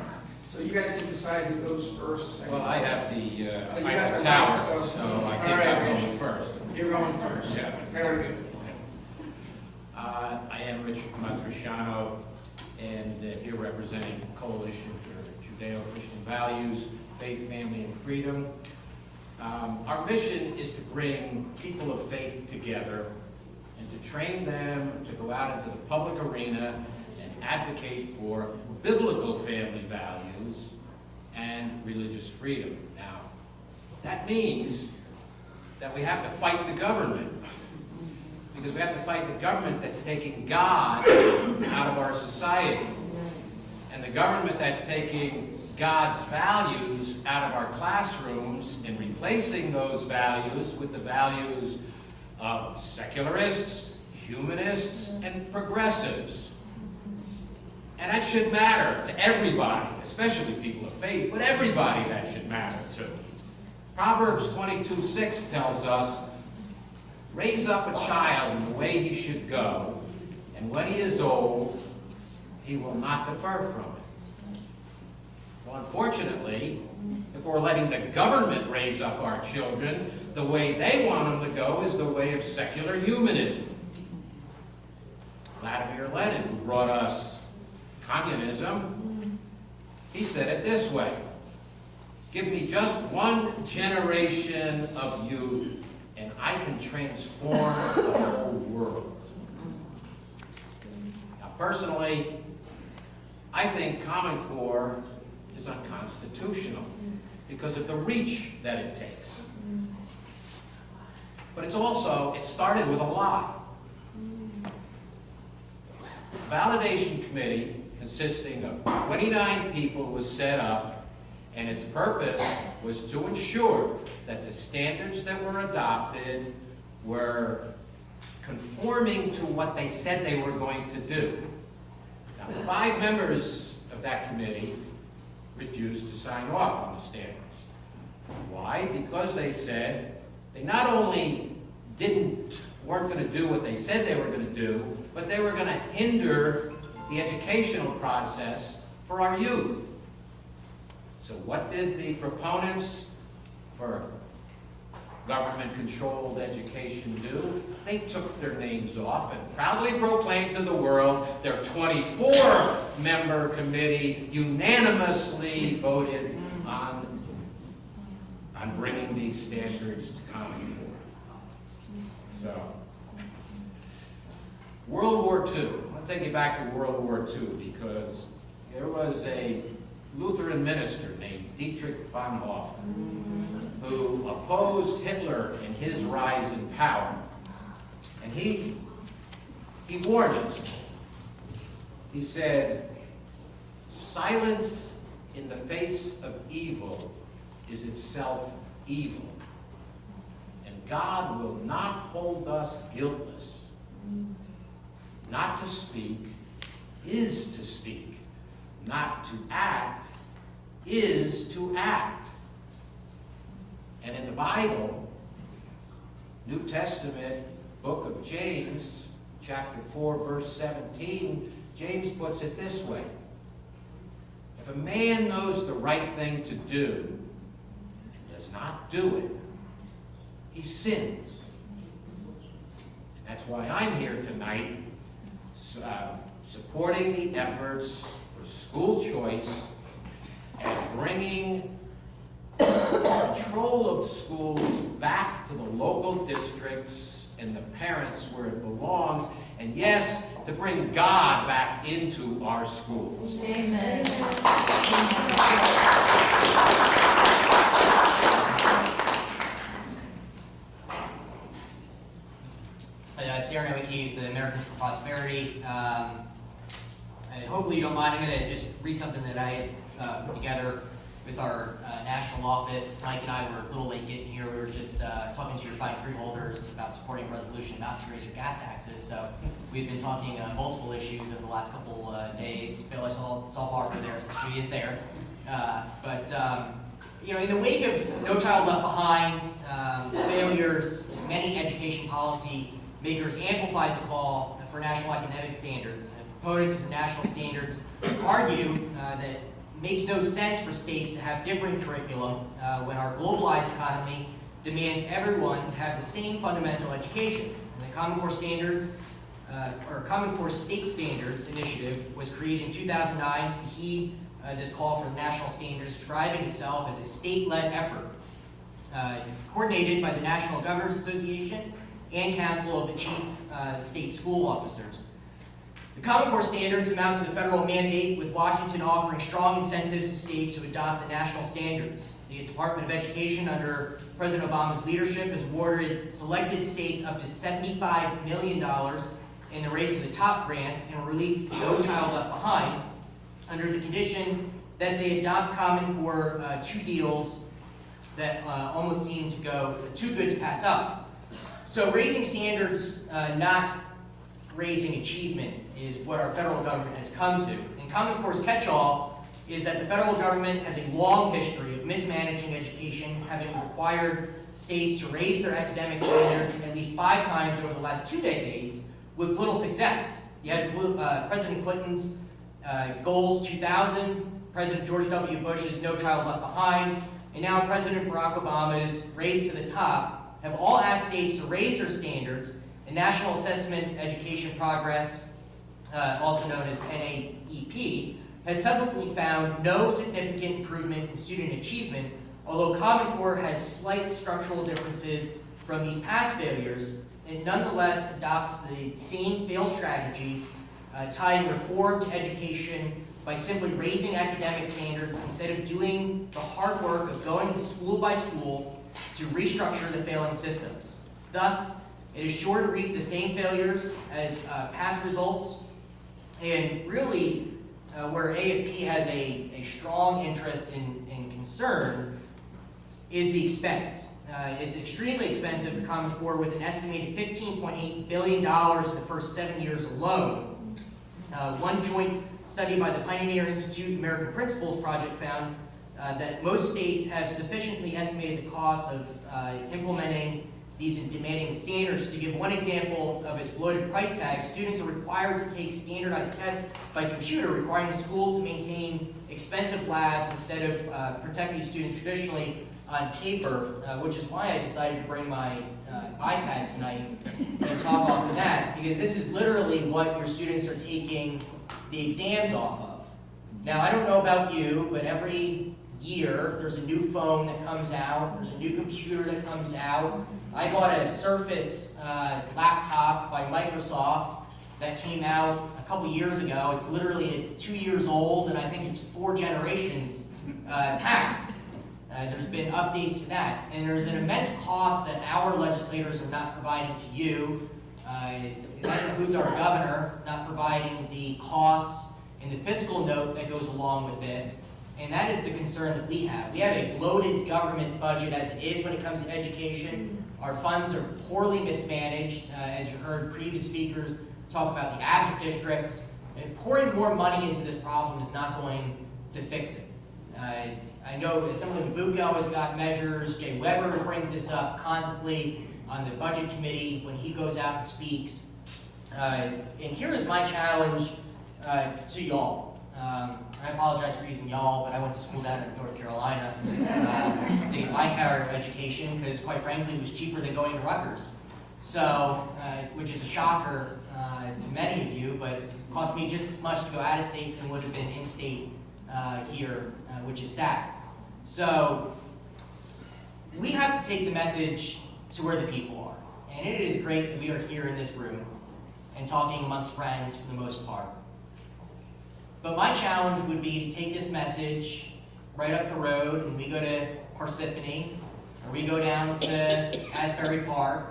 So you guys can decide who goes first. Well, I have the Oh, Eiffel Tower, so I think I'm going first. You're going first. Yeah. Very good. I am Rich Matrisciano, and here representing Coalition for Judeo-Christian Values, Faith, Family, and Freedom. Our mission is to bring people of faith together and to train them to go out into the public arena and advocate for biblical family values and religious freedom. Now, that means that we have to fight the government, because we have to fight the government that's taking God out of our society, and the government that's taking God's values out of our classrooms and replacing those values with the values of secularists, humanists, and progressives. And that should matter to everybody, especially people of faith, but everybody that should matter to. Proverbs 22:6 tells us, raise up a child in the way he should go, and when he is old, he will not defer from it. Well, unfortunately, if we're letting the government raise up our children, the way they want them to go is the way of secular humanism. Vladimir Lenin, who brought us communism, he said it this way: give me just one generation of youth, and I can transform the whole world. Now, personally, I think Common Core is unconstitutional because of the reach that it takes. But it's also, it started with a lie. The validation committee, consisting of 29 people, was set up, and its purpose was to ensure that the standards that were adopted were conforming to what they said they were going to do. Now, 5 members of that committee refused to sign off on the standards. Why? Because they said they not only weren't going to do what they said they were going to do, but they were going to hinder the educational process for our youth. So what did the proponents for government-controlled education do? They took their names off and proudly proclaimed to the world their 24-member committee unanimously voted on bringing these standards to Common Core. So, World War II. I'll take you back to World War II because there was a Lutheran minister named Dietrich Bonhoeffer who opposed Hitler in his rise in power. And he warned us. He said, silence in the face of evil is itself evil. And God will not hold us guiltless. Not to speak is to speak. Not to act is to act. And in the Bible, New Testament, book of James, chapter 4, verse 17, James puts it this way: if a man knows the right thing to do and does not do it, he sins. And that's why I'm here tonight, supporting the efforts for school choice and bringing control of schools back to the local districts and the parents where it belongs, and yes, to bring God back into our schools. Amen. Daryn Iwicki, the Americans for Prosperity. Hopefully you don't mind. I'm going to just read something that I had put together with our national office. Mike and I were a little late getting here. We were just talking to your fine freeholders about supporting a resolution not to raise your gas taxes. So we've been talking multiple issues over the last couple days. Bill, I saw Barbara there, so she is there. You know, in the wake of No Child Left Behind, failures, many education policy makers amplified the call for national academic standards. And proponents of the national standards argue that it makes no sense for states to have different curriculum when our globalized economy demands everyone to have the same fundamental education. And the Common Core Standards, or Common Core State Standards Initiative was created in 2009 to heed this call for national standards, describing itself as a state-led effort, coordinated by the National Governors Association and Council of the Chief State School Officers. The Common Core Standards amount to the federal mandate, with Washington offering strong incentives to states to adopt the national standards. The Department of Education, under President Obama's leadership, has awarded selected states up to $75 million in the race to the top grants and relief No Child Left Behind, under the condition that they adopt Common Core 2 deals that almost seem to go too good to pass up. So raising standards, not raising achievement, is what our federal government has come to. And Common Core's catch-all is that the federal government has a long history of mismanaging education, having required states to raise their academic standards at least 5 times over the last 2 decades with little success. You had President Clinton's Goals 2000, President George W. Bush's No Child Left Behind, and now President Barack Obama's Race to the Top have all asked states to raise their standards, and National Assessment Education Progress, also known as NAEP, has subsequently found no significant improvement in student achievement, although Common Core has slight structural differences from these past failures. It nonetheless adopts the same failed strategies, tying reform to education by simply raising academic standards instead of doing the hard work of going school by school to restructure the failing systems. Thus, it is sure to reap the same failures as past results, and really where AFP has a strong interest and concern is the expense. It's extremely expensive for Common Core, with an estimated $15.8 billion in the first 7 years alone. One joint study by the Pioneer Institute American Principles Project found that most states have sufficiently estimated the cost of implementing these and demanding the standards. To give one example of its bloated price tag, students are required to take standardized tests by computer, requiring schools to maintain expensive labs instead of protect these students traditionally on paper, which is why I decided to bring my iPad tonight and talk off of that, because this is literally what your students are taking the exams off of. Now, I don't know about you, but every year there's a new phone that comes out, there's a new computer that comes out. I bought a Surface laptop by Microsoft that came out a couple years ago. It's literally 2 years old, and I think it's 4 generations past. There's been updates to that, and there's an immense cost that our legislators are not providing to you. That includes our governor not providing the costs and the fiscal note that goes along with this, and that is the concern that we have. We have a bloated government budget as it is when it comes to education. Our funds are poorly mismanaged, as you heard previous speakers talk about the APIC districts, and pouring more money into this problem is not going to fix it. I know Assemblyman Bucco has got measures. Jay Weber brings this up constantly on the budget committee when he goes out and speaks. And here is my challenge to y'all. I apologize for using y'all, but I went to school down in North Carolina, state my higher education, because quite frankly it was cheaper than going to Rutgers. So, which is a shocker to many of you, but it cost me just as much to go out of state than would have been in state here, which is sad. So we have to take the message to where the people are. And it is great that we are here in this room and talking amongst friends for the most part. But my challenge would be to take this message right up the road and we go to Parsippany, or we go down to Asbury Park,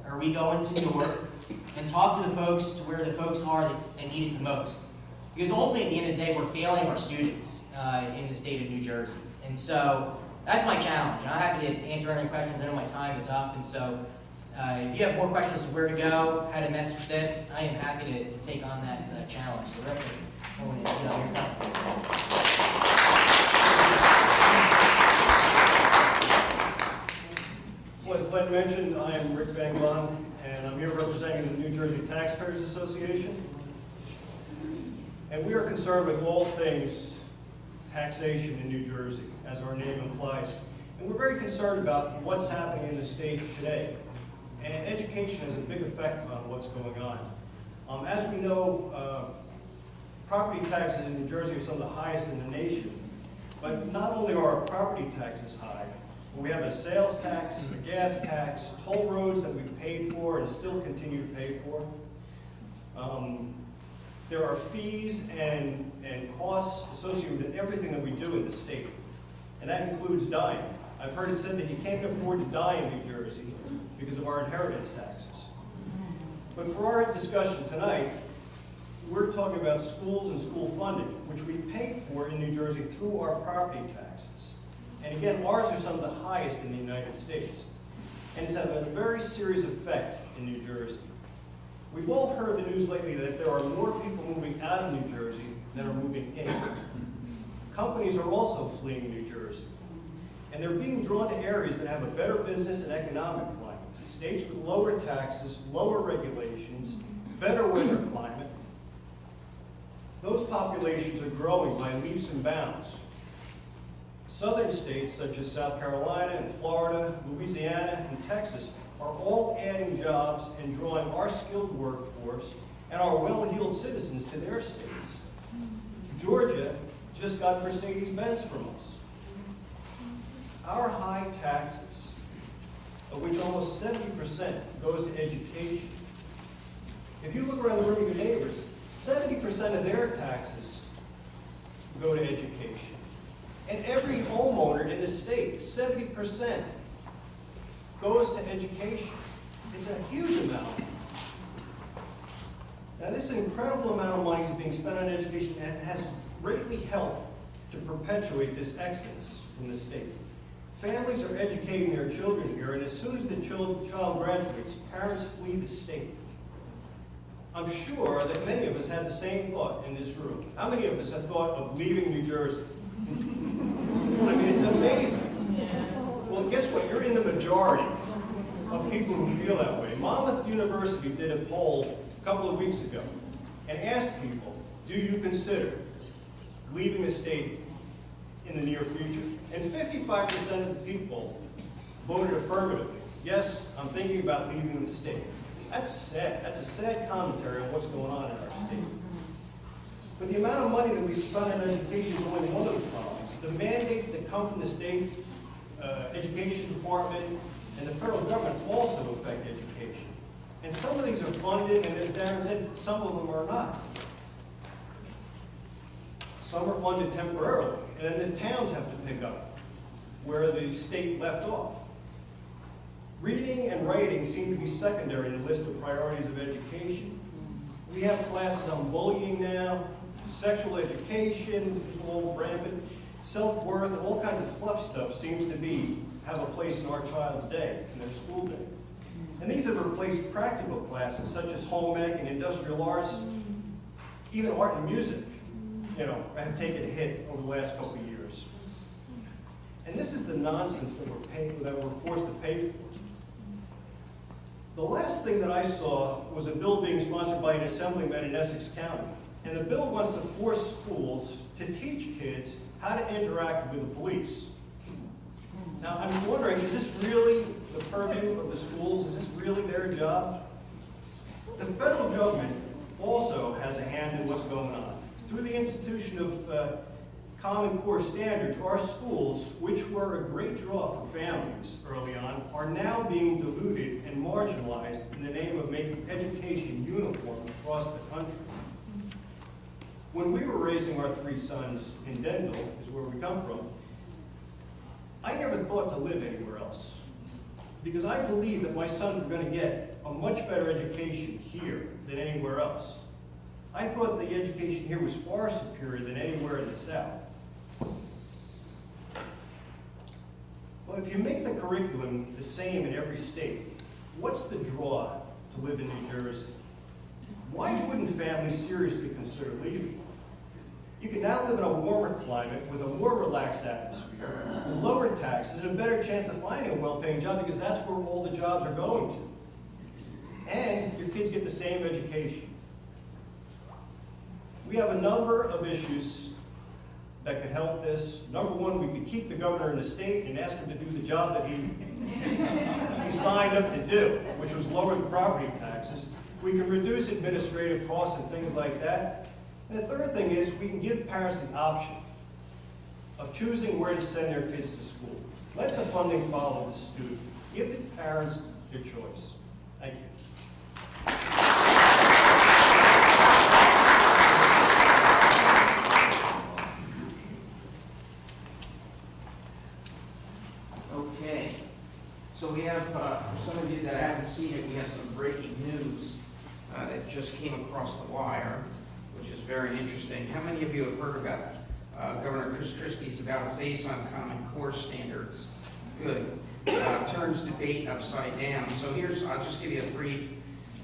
or we go into Newark and talk to the folks to where the folks are that need it the most. Because ultimately, at the end of the day, we're failing our students in the state of New Jersey. And so that's my challenge. And I'm happy to answer any questions. I know my time is up. And so if you have more questions of where to go, how to message this, I am happy to take on that challenge. So Rick, your time. Well, as Len mentioned, I am Rick Van Glahn, and I'm here representing the New Jersey Taxpayers Association. And we are concerned with all things taxation in New Jersey, as our name implies. And we're very concerned about what's happening in the state today. And education has a big effect on what's going on. As we know, property taxes in New Jersey are some of the highest in the nation. But not only are our property taxes high, but we have a sales tax, a gas tax, toll roads that we've paid for and still continue to pay for. There are fees and costs associated with everything that we do in the state, and that includes dying. I've heard it said that you can't afford to die in New Jersey because of our inheritance taxes. But for our discussion tonight, we're talking about schools and school funding, which we pay for in New Jersey through our property taxes. And again, ours are some of the highest in the United States, and it's had a very serious effect in New Jersey. We've all heard the news lately that there are more people moving out of New Jersey than are moving in. Companies are also fleeing New Jersey. and they're being drawn to areas that have a better business and economic climate. States with lower taxes, lower regulations, better weather climate. Those populations are growing by leaps and bounds. Southern states such as South Carolina and Florida, Louisiana, and Texas are all adding jobs and drawing our skilled workforce and our well-heeled citizens to their states. Georgia just got Mercedes-Benz from us. Our high taxes, of which almost 70% goes to education. If you look around the room at your neighbors, 70% of their taxes go to education. And every homeowner in the state, 70% goes to education. It's a huge amount. Now this incredible amount of money is being spent on education and has greatly helped to perpetuate this exodus from the state. Families are educating their children here, and as soon as the child graduates, parents flee the state. I'm sure that many of us had the same thought in this room. How many of us have thought of leaving New Jersey? I mean, it's amazing. Well, guess what? You're in the majority of people who feel that way. Monmouth University did a poll a couple of weeks ago and asked people, do you consider leaving the state in the near future? And 55% of the people voted affirmatively. Yes, I'm thinking about leaving the state. That's sad. That's a sad commentary on what's going on in our state. But the amount of money that we spend on education is only one of the problems. The mandates that come from the state education department and the federal government also affect education. And some of these are funded, and as Daryn said, some of them are not. Some are funded temporarily, and then the towns have to pick up where the state left off. Reading and writing seem to be secondary in the list of priorities of education. We have classes on bullying now, sexual education is all rampant, self-worth, and all kinds of fluff stuff seems to have a place in our child's day, in their school day. And these have replaced practical classes such as home ec and industrial arts, even art and music, have taken a hit over the last couple of years. And this is the nonsense that we're forced to pay for. The last thing that I saw was a bill being sponsored by an assemblyman in Essex County. And the bill wants to force schools to teach kids how to interact with the police. Now, I'm wondering, is this really the purview of the schools? Is this really their job? The federal government also has a hand in what's going on. Through the institution of Common Core standards, our schools, which were a great draw for families early on, are now being diluted and marginalized in the name of making education uniform across the country. When we were raising our 3 sons in Denville, is where we come from, I never thought to live anywhere else. Because I believed that my sons were going to get a much better education here than anywhere else. I thought the education here was far superior than anywhere in the South. Well, if you make the curriculum the same in every state, what's the draw to live in New Jersey? Why wouldn't families seriously consider leaving? You can now live in a warmer climate with a more relaxed atmosphere, with lower taxes, and a better chance of finding a well-paying job because that's where all the jobs are going to. And your kids get the same education. We have a number of issues that could help this. Number one, we could keep the governor in the state and ask him to do the job that he signed up to do, which was lower the property taxes. We can reduce administrative costs and things like that. And the third thing is we can give parents the option of choosing where to send their kids to school. Let the funding follow the student. Give the parents their choice. Thank you. Okay, so we have, for some of you that haven't seen it, we have some breaking news that just came across the wire, which is very interesting. How many of you have heard about Governor Chris Christie's about-face on Common Core standards? Good. Turns debate upside down. So I'll just give you a brief.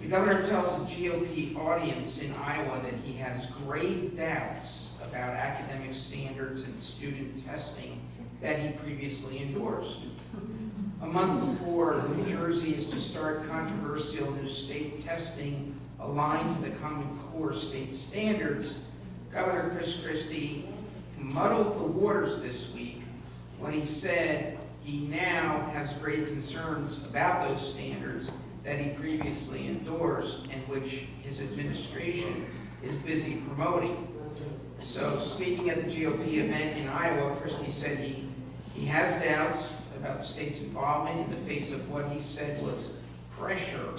The governor tells the GOP audience in Iowa that he has grave doubts about academic standards and student testing that he previously endorsed. A month before New Jersey is to start controversial new state testing aligned to the Common Core state standards, Governor Chris Christie muddled the waters this week when he said he now has great concerns about those standards that he previously endorsed and which his administration is busy promoting. So speaking at the GOP event in Iowa, Christie said he has doubts about the state's involvement in the face of what he said was pressure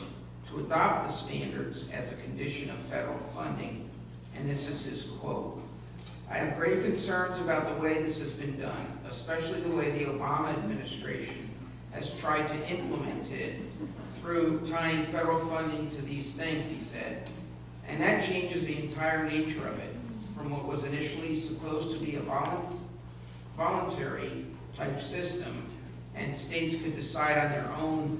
to adopt the standards as a condition of federal funding. And this is his quote: "I have great concerns about the way this has been done, especially the way the Obama administration has tried to implement it through tying federal funding to these things," he said. "And that changes the entire nature of it, from what was initially supposed to be a voluntary type system, and states could decide on their own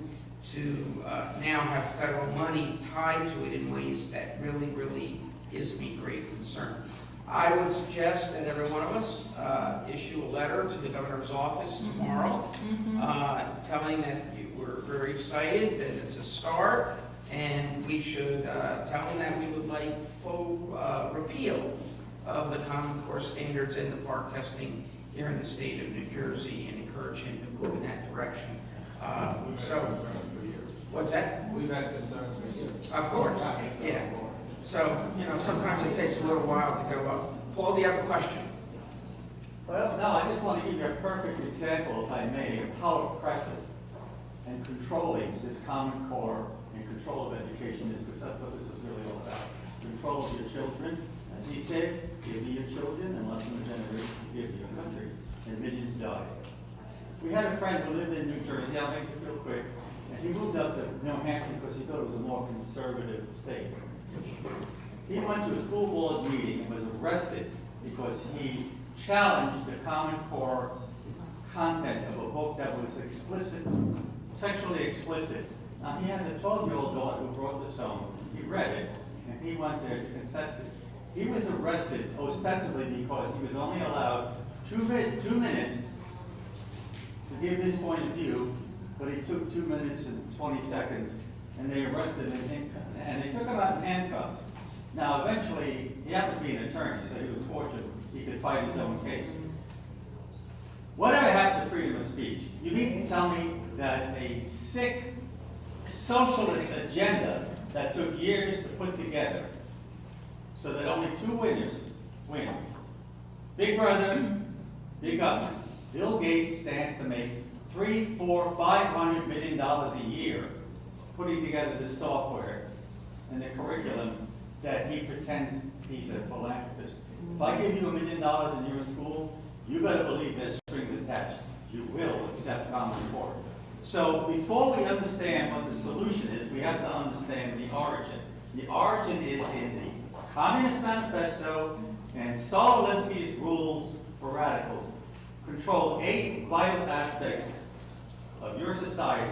to now have federal money tied to it in ways that really, really gives me great concern." I would suggest that every one of us issue a letter to the governor's office tomorrow, telling that we're very excited, that it's a start, and we should tell him that we would like full repeal of the Common Core standards and the park testing here in the state of New Jersey, and encourage him to move in that direction. What's that? We've had concerns for years. Of course, yeah. So, sometimes it takes a little while to go up. Paul, do you have a question? Well, no, I just want to give you a perfect example, if I may, of how oppressive and controlling this Common Core and control of education is, because that's what this is really all about. Control of your children. As he said, give me your children, and less than a generation to give you your country. And millions die. We had a friend who lived in New Jersey, I'll make this real quick, and he moved up to New Hampshire because he thought it was a more conservative state. He went to a school board meeting and was arrested because he challenged the Common Core content of a book that was explicit, sexually explicit. Now, he has a 12-year-old daughter who brought this home. He read it, and he went there to contest it. He was arrested ostensibly because he was only allowed 2 minutes to give his point of view, but he took 2 minutes and 20 seconds, and they arrested him, and they took him out in handcuffs. Now, eventually, he happened to be an attorney, so he was fortunate he could fight his own case. Whatever happened to freedom of speech? You mean to tell me that a sick socialist agenda that took years to put together, so that only 2 winners win? Big brother, big government. Bill Gates stands to make $300, $400, $500 million a year putting together the software and the curriculum that he pretends he's a philanthropist. If I give you $1 million and you're in school, you better believe there's strings attached. You will accept Common Core. So before we understand what the solution is, we have to understand the origin. The origin is in the Communist Manifesto and Saul Alinsky's rules for radicals. Control 8 vital aspects of your society,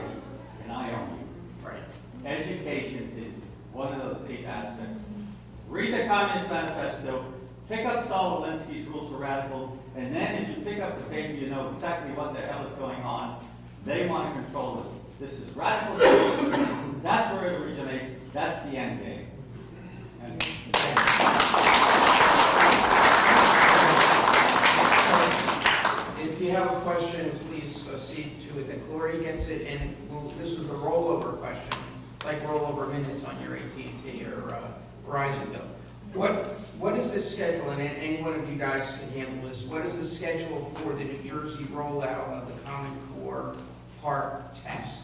and I own you. Right. Education is one of those 8 aspects. Read the Communist Manifesto, pick up Saul Alinsky's rules for radicals, and then as you pick up the paper, you know exactly what the hell is going on. They want to control it. This is radical. That's where it originates. That's the end game. If you have a question, please see to it that Gloria gets it, and this was the rollover question, like rollover minutes on your AT&T or Verizon bill. What is the schedule, and any one of you guys can handle this, what is the schedule for the New Jersey rollout of the Common Core park test?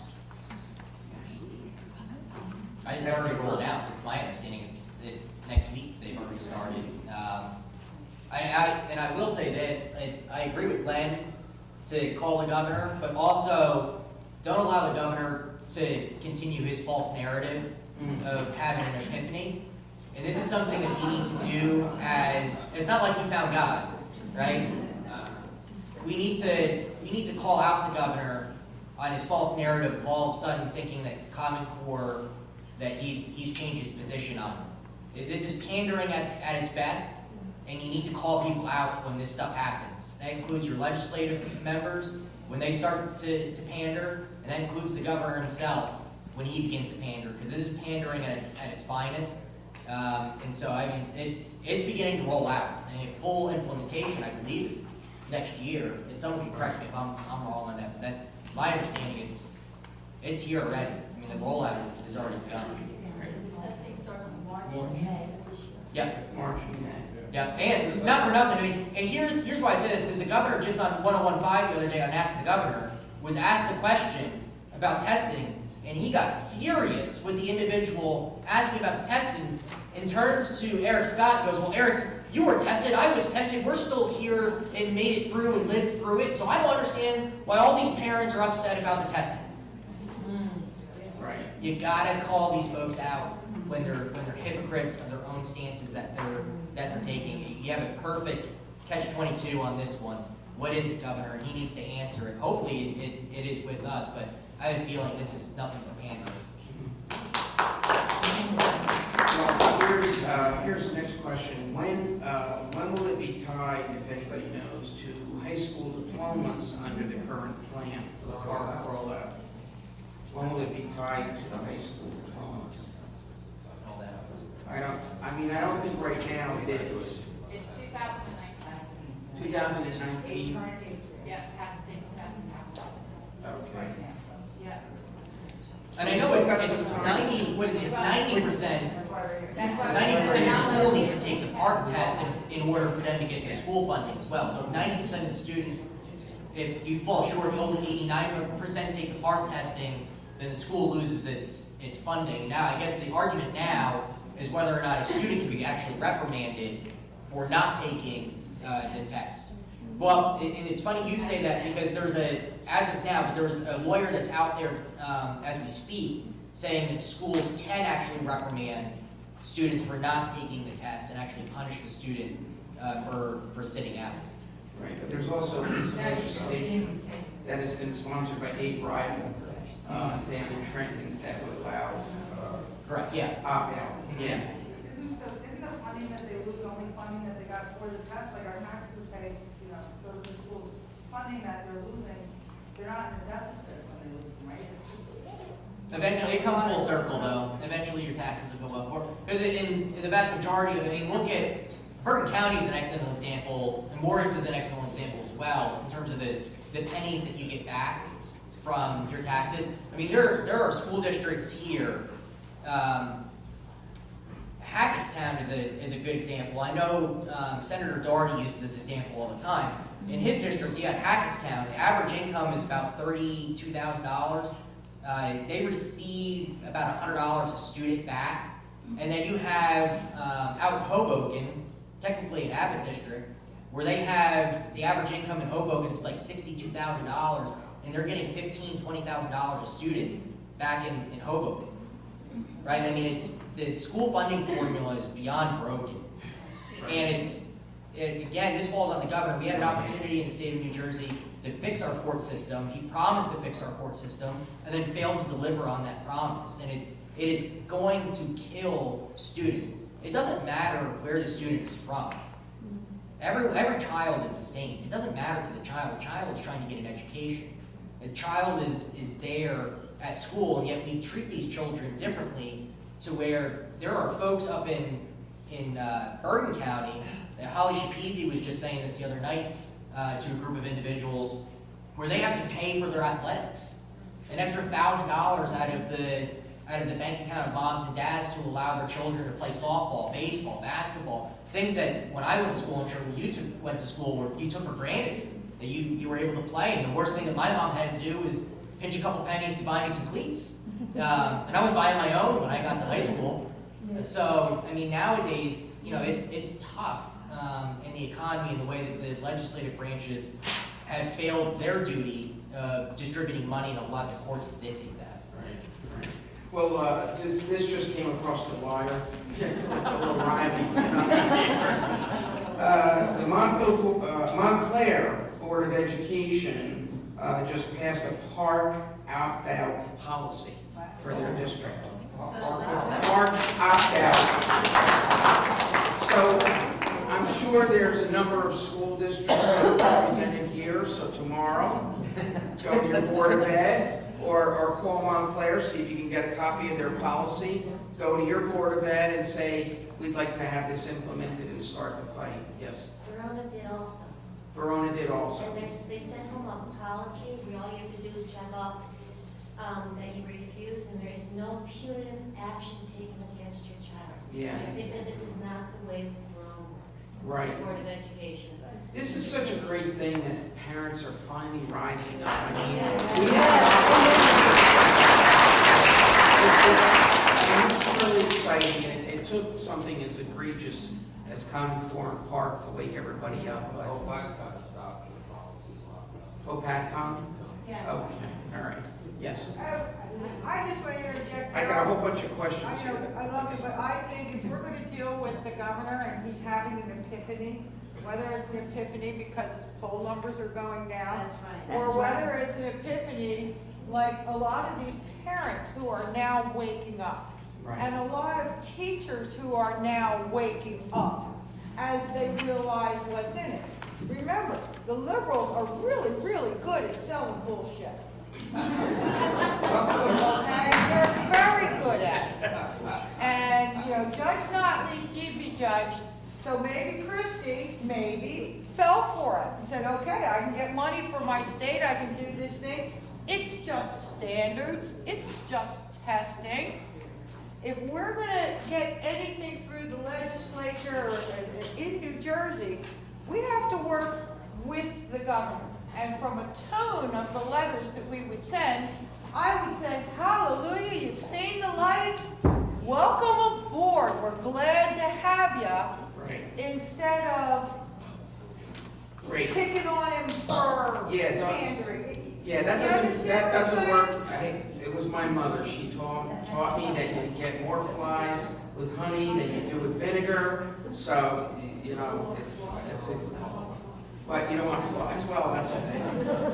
It's already rolled out. It's my understanding it's next week. They've already started. And I will say this, I agree with Len to call the governor, but also don't allow the governor to continue his false narrative of having an epiphany. And this is something that we need to do it's not like he found God, right? We need to call out the governor on his false narrative of all of a sudden thinking that Common Core, that he's changed his position on. This is pandering at its best, and you need to call people out when this stuff happens. That includes your legislative members when they start to pander, and that includes the governor himself when he begins to pander, because this is pandering at its finest. And so, I mean, it's beginning to roll out. And full implementation, I believe, is next year. And someone can correct me if I'm wrong on that, but my understanding, it's here already. I mean, the rollout is already begun. Yeah. March and May. Yeah, and not for nothing, I mean, and here's why I say this, because the governor just on 101.5 the other day on Ask the Governor was asked the question about testing, and he got furious with the individual asking about the testing, and turns to Eric Scott and goes, well, Eric, you were tested, I was tested, we're still here and made it through and lived through it, so I don't understand why all these parents are upset about the testing. Right. You gotta call these folks out when they're hypocrites of their own stances that they're taking. You have a perfect catch-22 on this one. What is it, Governor? And he needs to answer it. Hopefully it is with us, but I have a feeling this is nothing but pandering. Well, here's the next question. When will it be tied, if anybody knows, to high school diplomas under the current plan, the current rollout? When will it be tied to the high school diplomas? I don't think right now it is. It's 2019. 2019? Yeah, have to take the test and pass it. Okay. Yeah. And I know it's 90, what is it, it's 90%. 90% of school needs to take the PARCC test in order for them to get the school funding as well. So 90% of the students, if you fall short, only 89% take the PARCC testing, then the school loses its funding. Now, I guess the argument now is whether or not a student can be actually reprimanded for not taking the test. Well, and it's funny you say that because as of now, but there's a lawyer that's out there as we speak saying that schools can actually reprimand students for not taking the test and actually punish the student for sitting out. Right, but there's also a piece of legislation that has been sponsored by Dave Rival down in Trenton that would allow correct, yeah, opt-out. Yeah. Isn't the funding that they lose only funding that they got for the test? Like our taxes pay, for the schools, funding that they're losing, they're not in a deficit when they lose them, right? It's just. Eventually, it comes full circle though. Eventually your taxes will go up. Because in the vast majority of it, I mean, look at, Bergen County is an excellent example, and Morris is an excellent example as well, in terms of the pennies that you get back from your taxes. I mean, there are school districts here. Hackettstown is a good example. I know Senator Gerardi uses this example all the time. In his district, you got Hackettstown. The average income is about $32,000. They receive about $100 a student back. And then you have out in Hoboken, technically an Abbott district, where they have the average income in Hoboken is like $62,000, and they're getting $15,000, $20,000 a student back in Hoboken. Right? I mean, the school funding formula is beyond broken. And again, this falls on the governor. We had an opportunity in the state of New Jersey to fix our court system. He promised to fix our court system and then failed to deliver on that promise. And it is going to kill students. It doesn't matter where the student is from. Every child is the same. It doesn't matter to the child. The child is trying to get an education. The child is there at school, and yet we treat these children differently to where there are folks up in Bergen County, Holly Shapizi was just saying this the other night to a group of individuals, where they have to pay for their athletics. An extra $1,000 out of the bank account of moms and dads to allow their children to play softball, baseball, basketball, things that when I went to school, I'm sure when you went to school, where you took for granted that you were able to play. And the worst thing that my mom had to do was pinch a couple pennies to buy me some cleats. And I was buying my own when I got to high school. So, I mean, nowadays, it's tough in the economy and the way that the legislative branches have failed their duty of distributing money and a lot of the courts that dictate that. Right. Well, this just came across the wire. A little rhyming. The Montclair Board of Education just passed a park opt-out policy for their district. Park opt-out. So I'm I'm sure there's a number of school districts that are represented here, so tomorrow, go to your Board of Ed, or call Montclair, see if you can get a copy of their policy. Go to your Board of Ed and say, we'd like to have this implemented and start the fight. Yes? Verona did also. Verona did also. And they sent home a policy, all you have to do is check off that you refuse, and there is no punitive action taken against your child. Yeah. They said this is not the way Verona works. Right. The Board of Education. This is such a great thing that parents are finally rising up. I mean, this is really exciting, and it took something as egregious as Common Core Park to wake everybody up. OPATCOM? Yeah. Okay, all right, yes. I just want to interject. I got a whole bunch of questions I here. know, I love it, but I think if we're going to deal with the governor and he's having an epiphany, whether it's an epiphany because his poll numbers are going down, or whether it's an epiphany like a lot of these parents who are now waking up, and a lot of teachers who are now waking up as they realize what's in it. Remember, the liberals are really, really good at selling bullshit. Okay, they're very good at it. And, you know, judge not, lest ye be judged. So maybe Christie, fell for it and said, okay, I can get money for my state, I can do this thing. It's just standards, it's just testing. If we're gonna get anything through the legislature or in New Jersey, we have to work with the governor. And from a tone of the letters that we would send, I would say, hallelujah, you've seen the light. Welcome aboard. We're glad to have you. Right. Instead of picking on him for pandering. Yeah, that doesn't work. It was my mother. She taught me that you get more flies with honey than you do with vinegar. So, you know, that's it. But you don't want flies. Well, that's okay.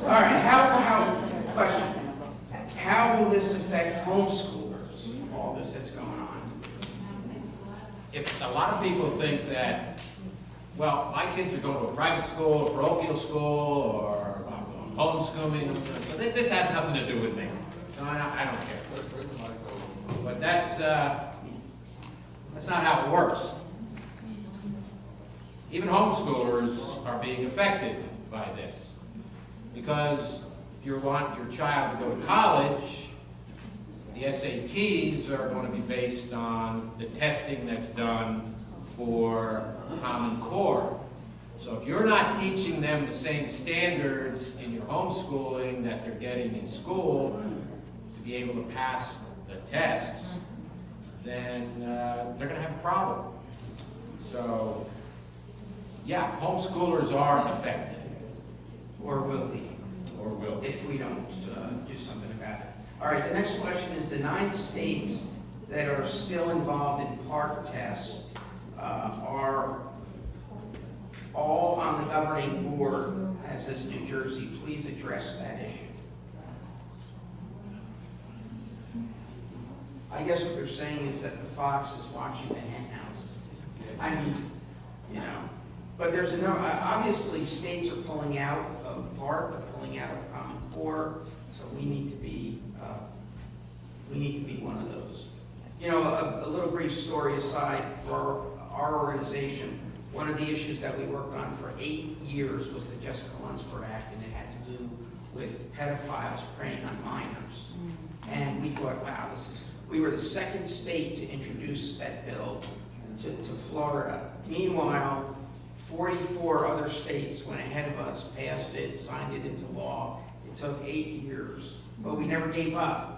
All right. Question. How will this affect homeschoolers? All this that's going on. If a lot of people think that, well, my kids are going to a private school, a parochial school, or homeschooling, so this has nothing to do with me. So I don't care. But that's not how it works. Even homeschoolers are being affected by this. Because if you want your child to go to college, the SATs are going to be based on the testing that's done for Common Core. So if you're not teaching them the same standards in your homeschooling that they're getting in school to be able to pass the tests, then they're going to have a problem. So, yeah, homeschoolers are affected. Or will be. Or will be. If we don't do something about it. All right, the next question is the 9 states that are still involved in park tests are all on the governing board, as is New Jersey. Please address that issue. I guess what they're saying is that the fox is watching the hen house. I mean, you know, but there's obviously states are pulling out of park, they're pulling out of Common Core, so we need to be one of those. You know, a little brief story aside, for our organization, one of the issues that we worked on for 8 years was the Jessica Lunsford Act, and it had to do with pedophiles preying on minors. And we thought, wow, we were the second state to introduce that bill to Florida. Meanwhile, 44 other states went ahead of us, passed it, signed it into law. It took 8 years, but we never gave up.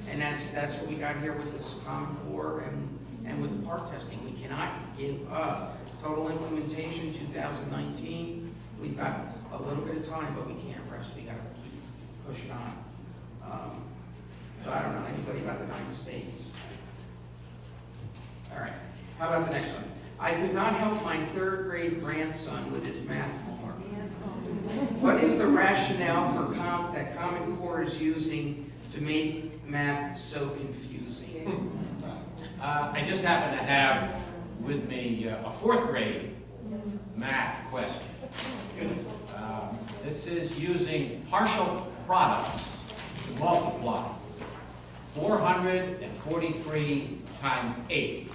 And that's what we got here with this Common Core and with the park testing. We cannot give up. Total implementation 2019. We've got a little bit of time, but we can't rest. We got to keep pushing on. So I don't know anybody about the 9 states. All right. How about the next one? I could not help my 3rd grade grandson with his math homework. What is the rationale for that Common Core is using to make math so confusing? I just happen to have with me a 4th grade math question. This is using partial products to multiply 443 times 8.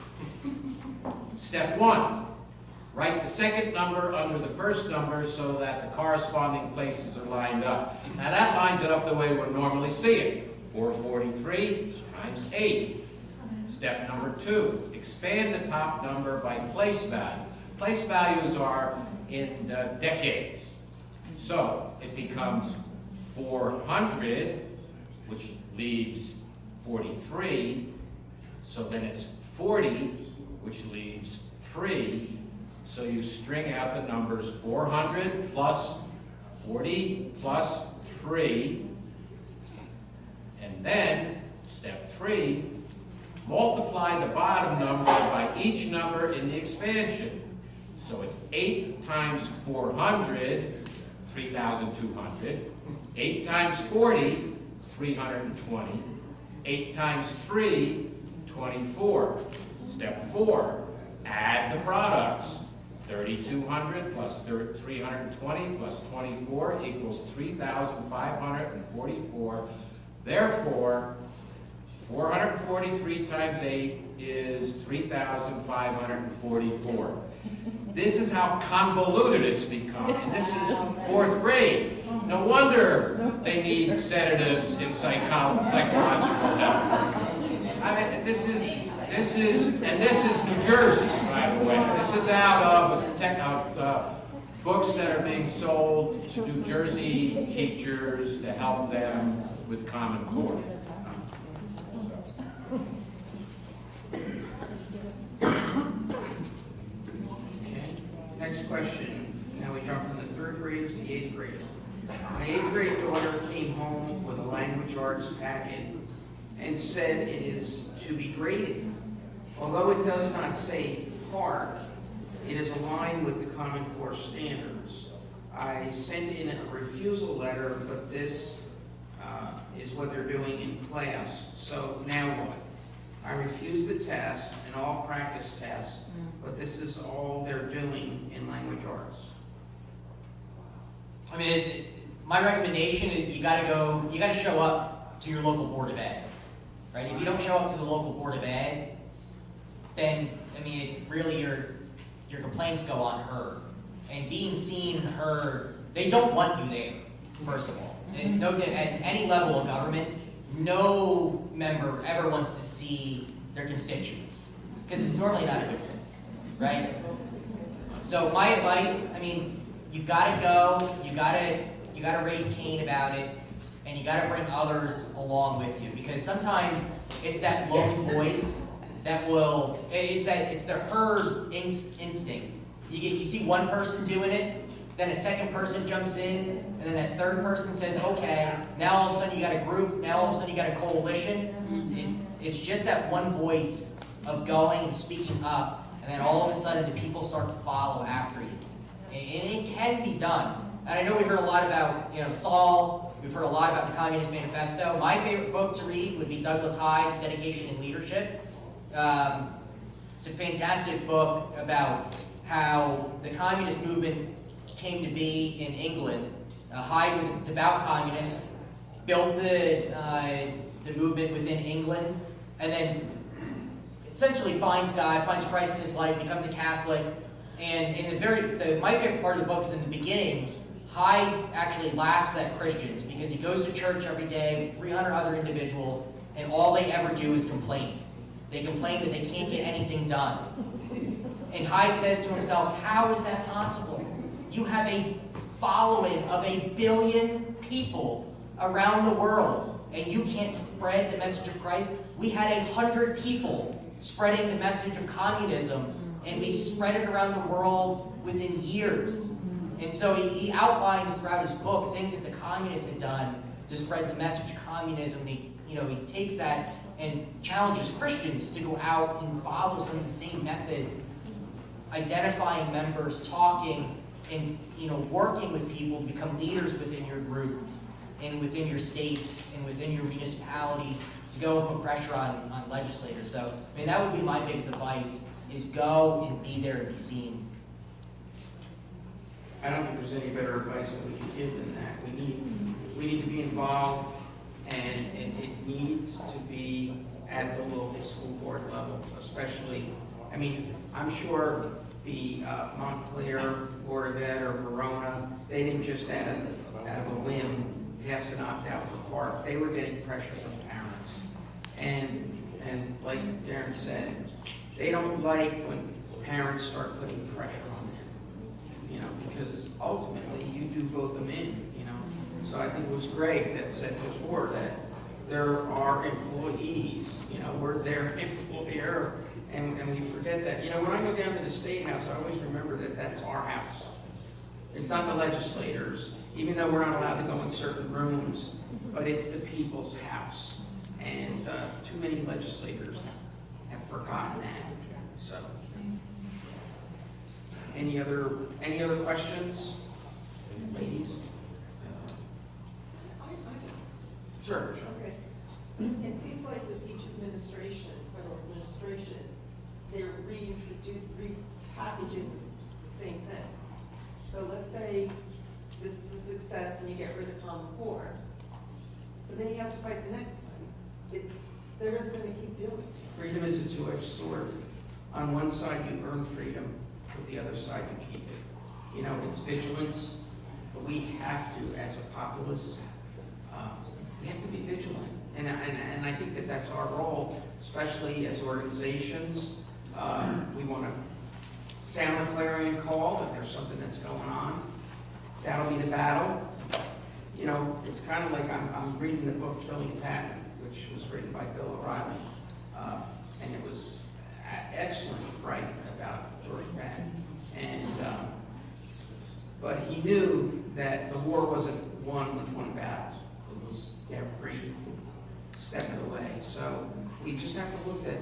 Step 1, write the second number under the first number so that the corresponding places are lined up. Now that lines it up the way we're normally see it. 443 times 8. Step number 2, expand the top number by place value. Place values are in decades. So it becomes 400, which leaves 43. So then it's 40, which leaves 3. So you string out the numbers 400 plus 40 plus 3. And then, step 3, multiply the bottom number by each number in the expansion. So it's 8 times 400, 3,200. 8 times 40, 320. 8 times 3, 24. Step 4, add the products. 3,200 plus 320 plus 24 equals 3,544. Therefore, 443 times 8 is 3,544. This is how convoluted it's become. And this is 4th grade. No wonder they need sedatives and psychological help. I mean, this is New Jersey, by the way. This is out of books that are being sold to New Jersey teachers to help them with Common Core. Next question. Now we jump from the 3rd grade to the 8th grade. My 8th grade daughter came home with a language arts packet and said it is to be graded. Although it does not say park, it is aligned with the Common Core standards. I sent in a refusal letter, but this is what they're doing in class. So now what? I refuse the test and all practice tests, but this is all they're doing in language arts. I mean, my recommendation is you got to show up to your local Board of Ed, right? If you don't show up to the local Board of Ed, then, I mean, really your complaints go unheard. And being seen and heard, they don't want you there, first of all. It's no, at any level of government, no member ever wants to see their constituents, because it's normally not a good thing, right? So my advice, I mean, you gotta go, you gotta raise Cain about it, and you gotta bring others along with you, because sometimes it's that lone voice that will, it's the herd instinct. You see one person doing it, then a second person jumps in, and then that third person says, okay, now all of a sudden you got a group, now all of a sudden you got a coalition. It's just that one voice of going and speaking up, and then all of a sudden the people start to follow after you. And it can be done. And I know we've heard a lot about, Saul, we've heard a lot about the Communist Manifesto. My favorite book to read would be Douglas Hyde's Dedication and Leadership. It's a fantastic book about how the communist movement came to be in England. Hyde was a devout communist, built the movement within England, and then essentially finds God, finds Christ in his life, becomes a Catholic. And in my favorite part of the book is in the beginning. Hyde actually laughs at Christians because he goes to church every day with 300 other individuals, and all they ever do is complain. They complain that they can't get anything done. And Hyde says to himself, how is that possible? You have a following of 1 billion people around the world, and you can't spread the message of Christ. We had 100 people spreading the message of communism, and we spread it around the world within years. And so he outlines throughout his book things that the communists had done to spread the message of communism. He takes that and challenges Christians to go out and follow some of the same methods, identifying members, talking, and working with people to become leaders within your groups and within your states and within your municipalities to go and put pressure on legislators. So, I mean, that would be my biggest advice, is go and be there and be seen. I don't think there's any better advice that we can give than that. We need to be involved, and it needs to be at the local school board level, especially, I mean, I'm sure the Montclair Board of Ed or Verona, they didn't just out of a whim pass an opt-out for Clark. They were getting pressure from parents. And like Daryn said, they don't like when parents start putting pressure on them, you know, because ultimately you do vote them in, you know. So I think it was Greg that said before that there are employees, you know, we're their employer, and we forget that. You know, when I go down to the State House, I always remember that that's our house. It's not the legislators, even though we're not allowed to go in certain rooms, but it's the people's house. And too many legislators have forgotten that. So, any other questions, ladies? Sure. Okay. It seems like with each administration, federal administration, they're repackaging the same thing. So let's say this is a success and you get rid of Common Core, but then you have to fight the next one. They're just going to keep doing it. Freedom is a two-edged sword. On one side, you earn freedom, with the other side, you keep it. You know, it's vigilance, but we have to, as a populace, we have to be vigilant. And I think that that's our role, especially as organizations. We want to sound a clarion call if there's something that's going on. That'll be the battle. You know, it's kind of like I'm reading the book Killing Patton, which was written by Bill O'Reilly. And it was excellent writing about George Patton. But he knew that the war wasn't won with one battle. It was every step of the way. So we just have to look that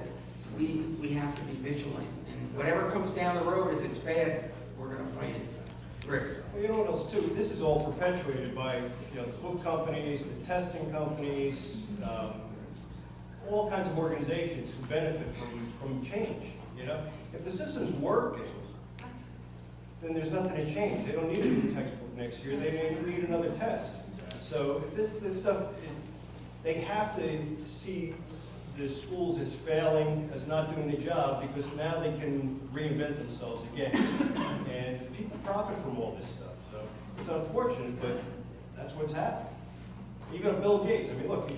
we have to be vigilant. And whatever comes down the road, if it's bad, we're going to fight it. Rick? Well, you know what else too? This is all perpetuated by the book companies, the testing companies, all kinds of organizations who benefit from change. You know, if the system's working, then there's nothing to change. They don't need a new textbook next year. They don't need another test. So this stuff, they have to see the schools as failing, as not doing the job, because now they can reinvent themselves again. And people profit from all this stuff. So it's unfortunate, but that's what's happening. You got Bill Gates. I mean, look,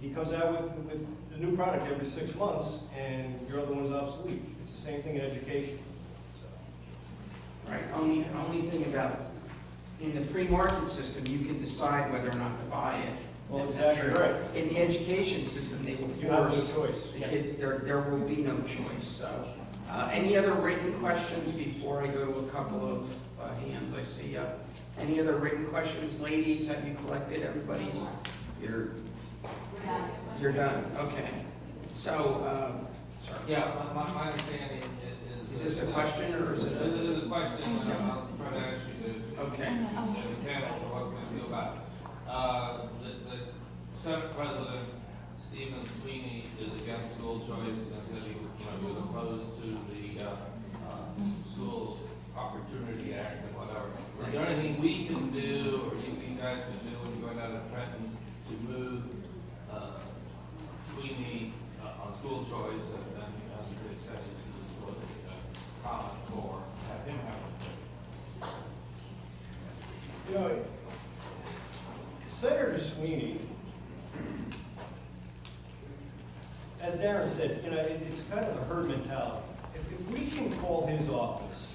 he comes out with a new product every 6 months, and your other one's obsolete. It's the same thing in education. Right. Only thing about in the free market system, you can decide whether or not to buy it. Well, exactly right. In the education system, they will You have force no choice. the kids. There will be no choice. So, any other written questions before I go to a couple of hands I see up? Any other written questions, ladies? Have you collected everybody's? You're done. Okay. So, sorry. Yeah, my understanding is. Is this a question or is it a? This is a question. I'll try to answer the panel for what's going to feel about it. The Senate President Stephen Sweeney is against school choice and said he was opposed to the School Opportunity Act and whatever. Is there anything we can do, or you guys can do when you're going down to Trenton to move Sweeney on school choice and to the extent he's for the Common Core, have him have a You know, Senator Sweeney, as Daryn said, you know, it's kind of a herd mentality. If we can call his office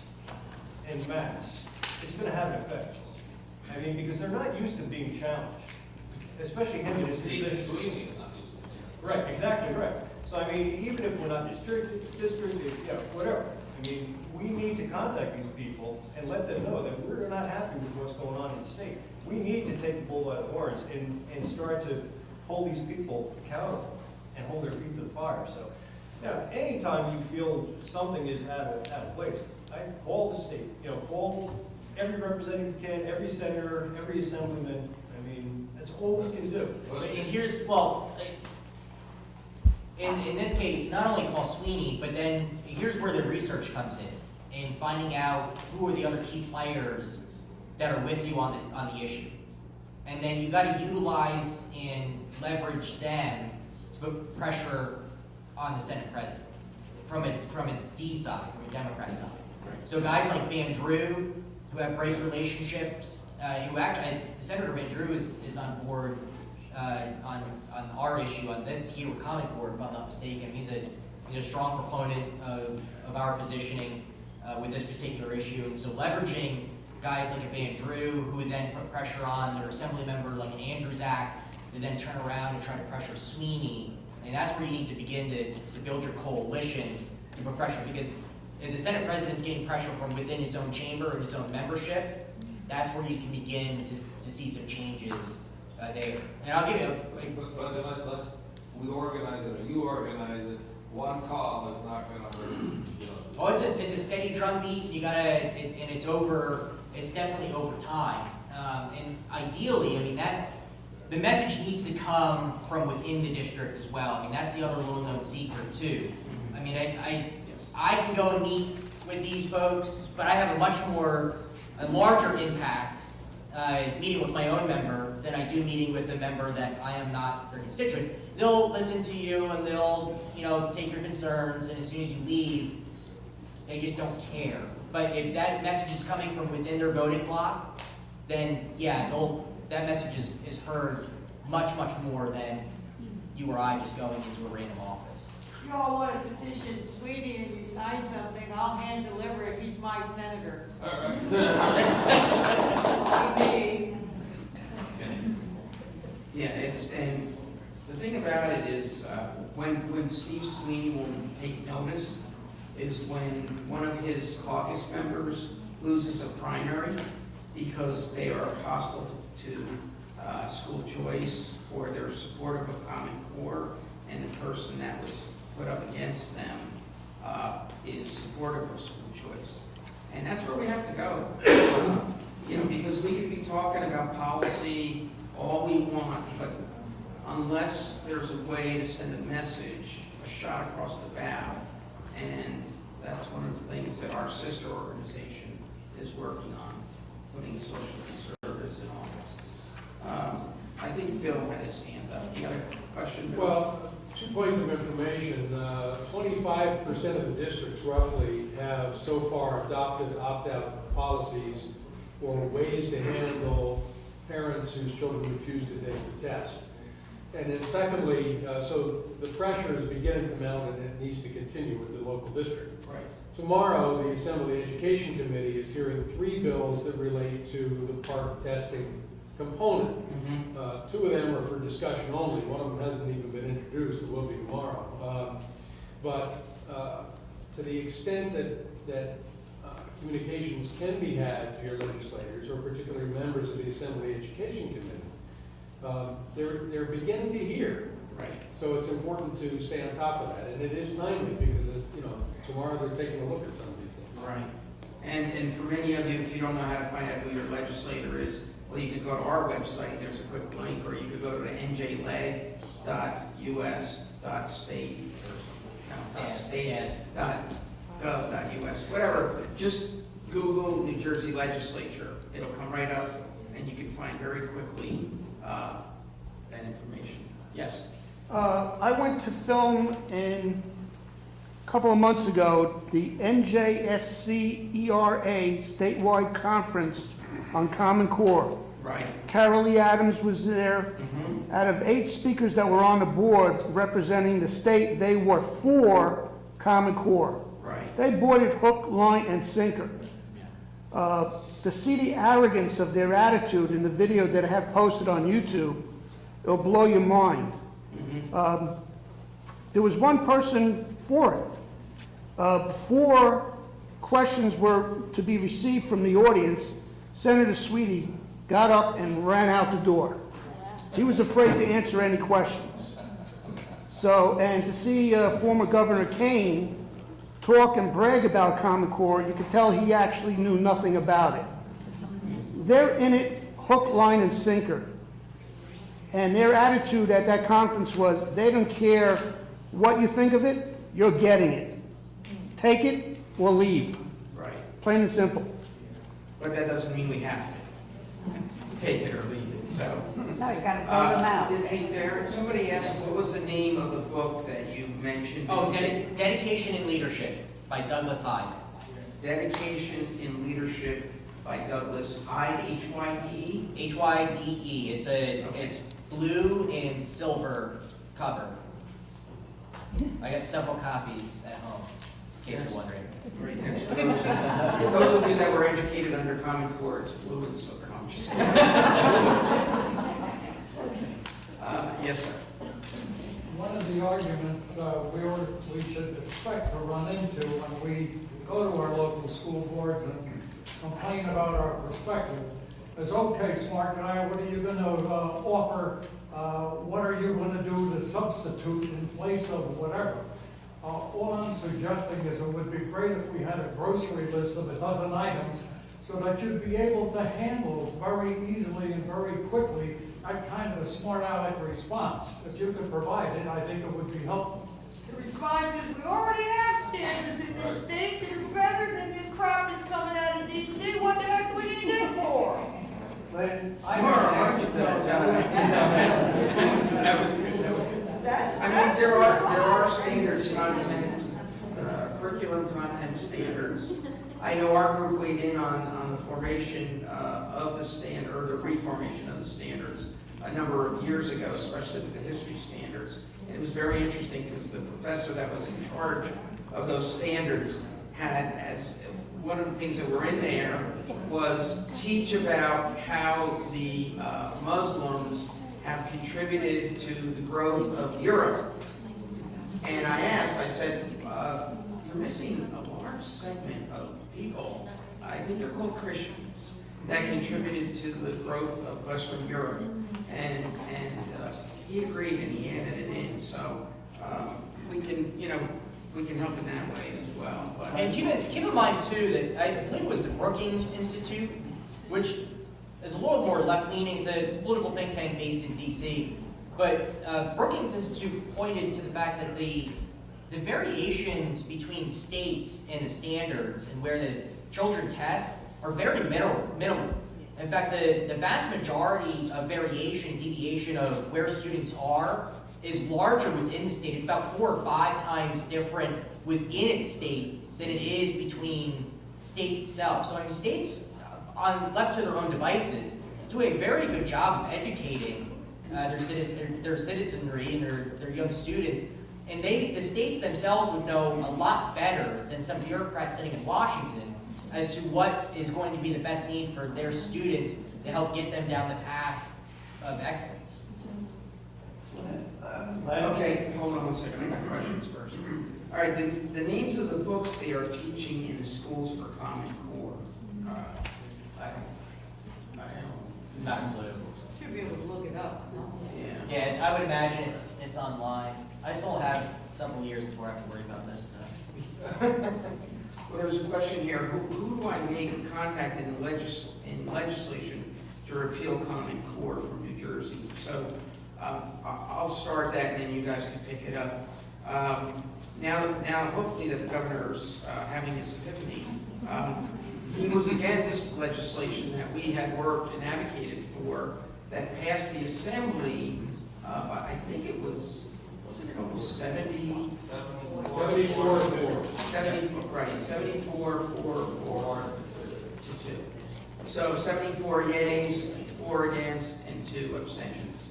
en masse, it's going to have an effect. I mean, because they're not used to being challenged, especially him in his position. Sweeney is not used to. Right, exactly right. So I mean, even if we're not district, whatever. I mean, we need to contact these people and let them know that we're not happy with what's going on in the state. We need to take the bull by the horns and start to hold these people accountable and hold their feet to the fire. So, anytime you feel something is out of place, I call the state. You know, call every representative you can, every senator, every assemblyman. I mean, that's all we can do. And here's, in this case, not only call Sweeney, but then here's where the research comes in. in finding out who are the other key players that are with you on the issue. And then you got to utilize and leverage them to put pressure on the Senate president from a D side, from a Democrat side. So guys like Van Drew, who have great relationships, who actually, Senator Van Drew is on board on our issue on this HERO Common Core, if I'm not mistaken. He's a strong proponent of our positioning with this particular issue, and so leveraging guys like a Van Drew, who would then put pressure on their assembly member like an Andrews Act, to then turn around and try to pressure Sweeney. And that's where you need to begin to build your coalition to put pressure, because if the Senate president's getting pressure from within his own chamber and his own membership, that's where you can begin to see some changes there. And I'll give you But we organize it, or you organize it, one call is not gonna hurt, you know. Oh, it's a steady drumbeat. You gotta, and it's definitely over time. And ideally, I mean, the message needs to come from within the district as well. I mean, that's the other little known secret too. I mean, I can go and meet with these folks, but I have a larger impact meeting with my own member than I do meeting with a member that I am not their constituent. They'll listen to you and they'll, take your concerns, and as soon as you leave, they just don't care. But if that message is coming from within their voting block, then yeah, that message is heard much, much more than you or I just going into a random office. You all want to petition Sweeney and you sign something, I'll hand deliver it, he's my senator. All right. Yeah, and the thing about it is, when Steve Sweeney will take notice is when one of his caucus members loses a primary because they are hostile to school choice, or they're supportive of Common Core, and the person that was put up against them is supportive of school choice. And that's where we have to go. Because we could be talking about policy all we want, but unless there's a way to send a message, a shot across the bow, and that's one of the things that our sister organization is working on, putting social conservatives in office. I think Bill had his hand up. You got a question, Bill? Well, 2 points of information. 25% of the districts roughly have so far adopted opt-out policies or ways to handle parents whose children refuse to take the test. And then secondly, so the pressure is beginning to mount, and it needs to continue with the local district. Right. Tomorrow, the Assembly Education Committee is hearing 3 bills that relate to the PARCC testing component. 2 of them are for discussion only. One of them hasn't even been introduced. It will be tomorrow. But to the extent that communications can be had to your legislators, or particularly members of the Assembly Education Committee, they're beginning to hear. Right. So it's important to stay on top of that, and it is timely because tomorrow they're taking a look at some of these things. Right. And for many of you, if you don't know how to find out who your legislator is, well, you could go to our website. There's a quick link, or you could go to the njleg.us.state or something. .state.gov.us, whatever. Just Google New Jersey Legislature. It'll come right up, and you can find very quickly that information. Yes. I went to film a couple of months ago the NJSCERA statewide conference on Common Core. Right. Carol Lee Adams was there. Out of 8 speakers that were on the board representing the state, they were for Common Core. Right. They bought it hook, line, and sinker. To see the arrogance of their attitude in the video that I have posted on YouTube, it'll blow your mind. There was one person for it. Before questions were to be received from the audience, Senator Sweeney got up and ran out the door. He was afraid to answer any questions. So, and to see former Governor Kane talk and brag about Common Core, you could tell he actually knew nothing about it. They're in it hook, line, and sinker. And their attitude at that conference was, they don't care what you think of it, you're getting it. Take it or leave. Right. Plain and simple. But that doesn't mean we have to take it or leave it, so. No, you gotta vote them out. Hey, Daryn, somebody asked, what was the name of the book that you mentioned? Oh, Dedication in Leadership by Douglas Hyde. Dedication in Leadership by Douglas Hyde, H-Y-D-E? H-Y-D-E. It's blue and silver cover. I got several copies at home, in case you're wondering. Great, that's great. For those of you that were educated under Common Core, it's blue and silver. No, I'm just kidding. Yes, sir. One of the arguments we should expect to run into when we go to our local school boards and complain about our perspective is, okay, smart guy, what are you going to offer? What are you going to do to substitute in place of whatever? All I'm suggesting is it would be great if we had a grocery list of a dozen items so that you'd be able to handle very easily and very quickly that kind of a smart aleck response. If you could provide it, I think it would be helpful. The response is, we already have standards in this state that are better than this crap that's coming out of DC. What the heck do we need them for? But I That was good, that was good. I mean, there are standards, content, curriculum content standards. I know our group weighed in on the formation of the standard, or the reformation of the standards a number of years ago, especially with the history standards. And it was very interesting because the professor that was in charge of those standards had, as one of the things that were in there was teach about how the Muslims have contributed to the growth of Europe. And I asked, I said, you're missing a large segment of people, I think they're called Christians, that contributed to the growth of Western Europe. And he agreed and he added it in. So we can, we can help in that way as well. But And keep in mind too that I believe it was the Brookings Institute, which is a little more left-leaning. It's a political think tank based in D.C. But Brookings Institute pointed to the fact that the variations between states and the standards and where the children test are very minimal. In fact, the vast majority of variation, deviation of where students are is larger within the state. It's about 4 or 5 times different within its state than it is between states itself. So I mean, states, left to their own devices, do a very good job of educating their citizenry and their young students. And the states themselves would know a lot better than some bureaucrats sitting in Washington as to what is going to be the best need for their students to help get them down the path of excellence. Okay, hold on one second, I got questions first. All right, the names of the books they are teaching in the schools for Common Core. I don't. Not a clue. Should be able to look it up. Yeah, I would imagine it's online. I still have several years before I have to worry about this. So. Well, there's a question here. Who do I make contact in legislation to repeal Common Core from New Jersey? So I'll start that, and then you guys can pick it up. Now, hopefully that the governor's having his epiphany. He was against legislation that we had worked and advocated for that passed the assembly. I think it was, wasn't it almost 70? 74 right, 74 for 2. So 74 yeas, 4 against, and 2 abstentions.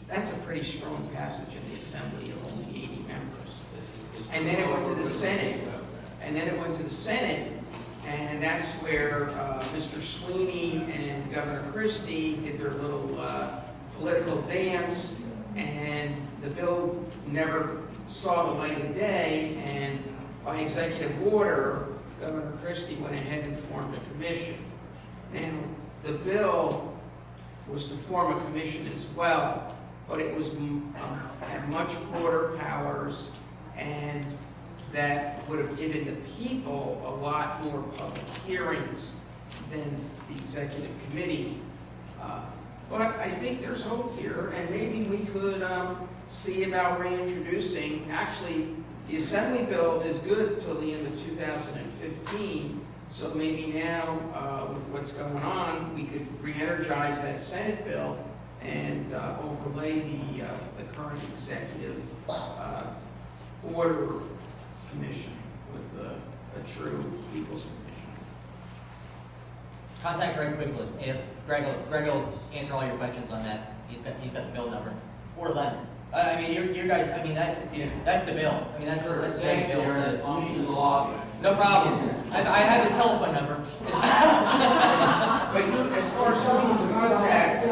That's a pretty strong passage in the assembly of only 80 members. And then it went to the Senate, and that's where Mr. Sweeney and Governor Christie did their little political dance, and the bill never saw the light of day, and by executive order, Governor Christie went ahead and formed a commission. Now, the bill was to form a commission as well, but it was had much broader powers, and that would have given the people a lot more public hearings than the executive committee. But I think there's hope here, and maybe we could see about reintroducing, actually, the Assembly bill is good till the end of 2015, So maybe now, with what's going on, we could re-energize that Senate bill and overlay the current executive order commission with a true people's commission. Contact Greg quickly. Greg will answer all your questions on that. He's got the bill number. Or Len. I mean, you guys. I mean, that's the bill. I mean, that's the bill. I'll meet you in the lobby. No problem. I have his telephone number. But you, as far as who you contact,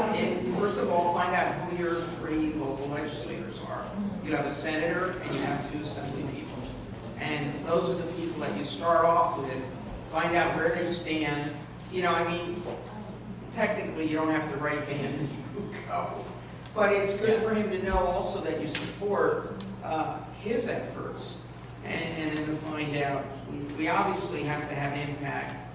first of all, find out who your 3 local legislators are. You have a senator and you have 2 assembly people. And those are the people that you start off with. Find out where they stand. You know, I mean, technically you don't have to write to Anthony Bucco. But it's good for him to know also that you support his efforts. And then to find out, we obviously have to have impact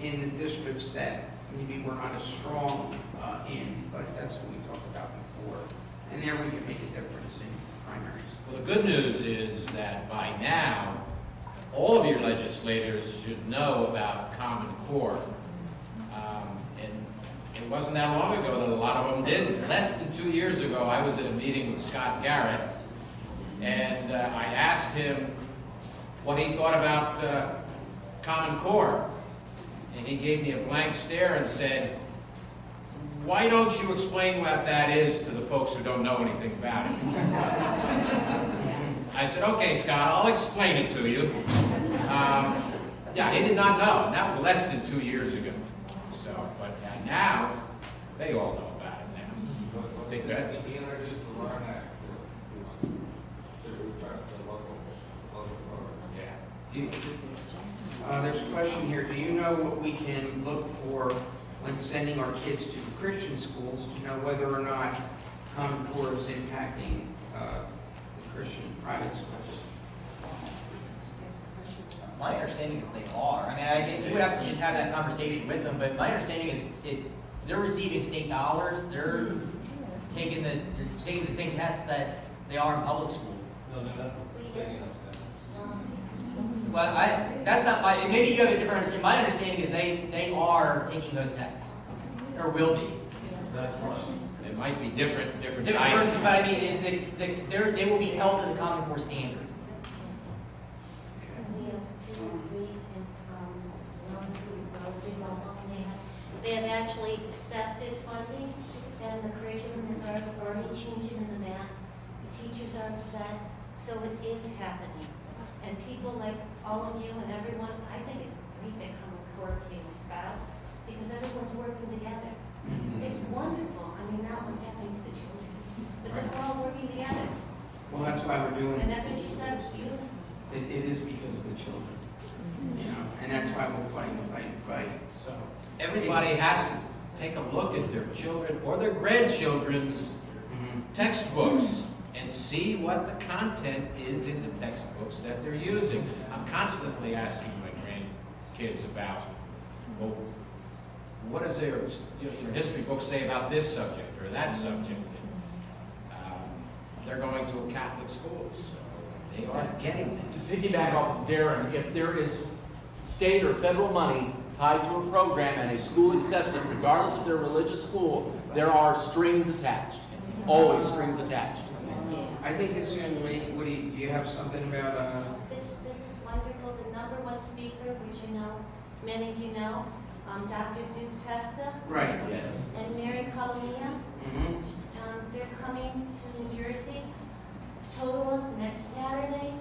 in the districts that maybe we're not as strong in, but that's what we talked about before. And there we can make a difference in primaries. Well, the good news is that by now, all of your legislators should know about Common Core. And it wasn't that long ago that a lot of them didn't. Less than 2 years ago, I was at a meeting with Scott Garrett, and I asked him what he thought about Common Core. And he gave me a blank stare and said, "Why don't you explain what that is to the folks who don't know anything about it?" I said, "Okay, Scott, I'll explain it to you." Yeah, he did not know. And that was less than 2 years ago. So, but now, they all know about it now. They could. He introduced the Learn Act to the local Yeah. There's a question here. Do you know what we can look for when sending our kids to Christian schools to know whether or not Common Core is impacting the Christian private schools? My understanding is they are. I mean, you would have to just have that conversation with them, but my understanding is they're receiving state dollars. They're taking the same tests that they are in public school. No, they're not taking us that. Well, that's not my, maybe you have a different understanding. My understanding is they are taking those tests, or will be. That's right. It might be different Person, types. but I mean, they will be held to the Common Core standard. They have actually accepted funding, and the curriculum is already changing in that. The teachers are upset, so it is happening. And people like all of you and everyone, I think it's great that Common Core came about, because everyone's working together. It's wonderful. I mean, not what's happening to the children, but they're all working together. Well, that's why we're doing it. And that's what she said, it's beautiful. It is because of the children, you know, and that's why we'll fight and fight and fight. So Everybody has to take a look at their children or their grandchildren's textbooks and see what the content is in the textbooks that they're using. I'm constantly asking my grandkids about, well, what does their history book say about this subject or that subject? They're going to a Catholic school, so they are getting this. To piggyback off of Daryn, if there is state or federal money tied to a program and a school accepts it, regardless of their religious school, there are strings attached. Always strings attached. I think this young lady, do you have something about, This is wonderful. The #1 speaker, which you know, many of you know, Dr. Duke Festa. Right. Yes. And Mary Colomia. They're coming to New Jersey, total next Saturday.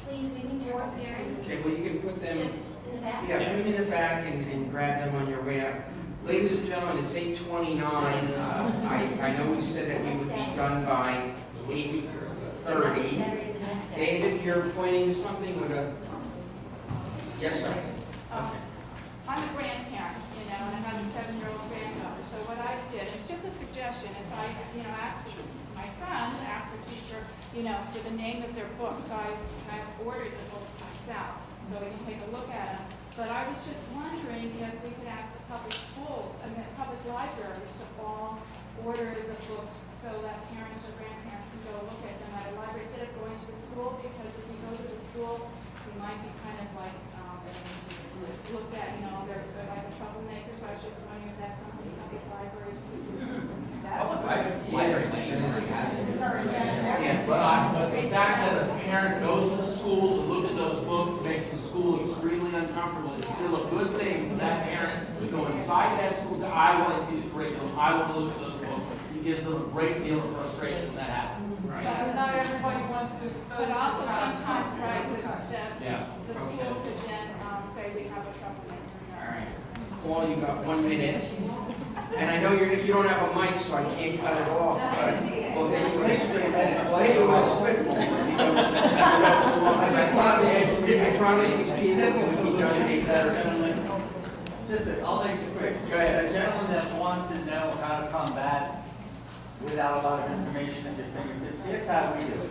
Please, we need more parents. okay, well, you can put them, In the back? yeah, put them in the back and grab them on your way out. Ladies and gentlemen, it's 8:29. I know we said that we would be done by 8:30. David, you're pointing to something with a, yes, sir? Okay. I'm a grandparent, and I have a 7-year-old granddaughter. So what I did, it's just a suggestion, is I, asked my son to ask the teacher, for the name of their book. So I've ordered the books myself, so we can take a look at them. But I was just wondering if we could ask the public schools and the public libraries to all order the books so that parents or grandparents can go look at them at a library instead of going to the school, because if we go to the school, we might be kind of like looked at, you know, they're like a troublemaker, so I was just wondering if that's something public libraries could do something like that. Library money already has it. But the fact that a parent goes to the school to look at those books makes the school extremely uncomfortable. It's still a good thing for that parent to go inside that school to, I want to see the curriculum, I want to look at those books. It gives them a great deal of frustration when that happens. But not everybody wants to. But also sometimes, right, Yeah. the school could then say we have a troublemaker. All right. Paul, you got 1 minute. And I know you don't have a mic, so I can't cut it off, but we'll hit you with a spitball. We'll hit you with a spitball. I promise these people will be done in 8:30. I'll make it quick. Go ahead. The gentleman that wants to know how to combat without a lot of information at your fingertips, here's how we do it.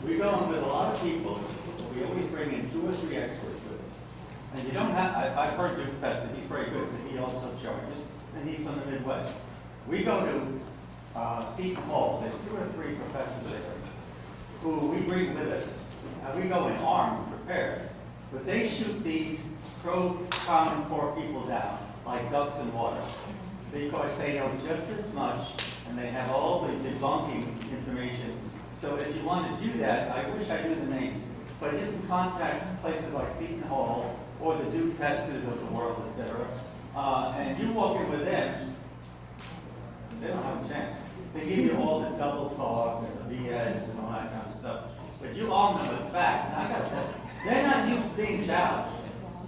We go in with a lot of people, we always bring in 2 or 3 experts with us. And you don't have, I've heard Duke Pester, he's very good, but he also charges, and he's from the Midwest. We go to Seton Hall, there's 2 or 3 professors there, who we bring with us, and we go in armed, prepared. But they shoot these pro-Common Core people down like ducks in water, because they know just as much, and they have all the debunking information. So if you want to do that, I wish I knew the names, but you can contact places like Seton Hall or the Duke Pesters of the world, etc. And you walk in with them, they don't have a chance. They give you all the double talk and the BS and all that kind of stuff. But you arm them with facts. And I got to tell you, they're not used to being challenged.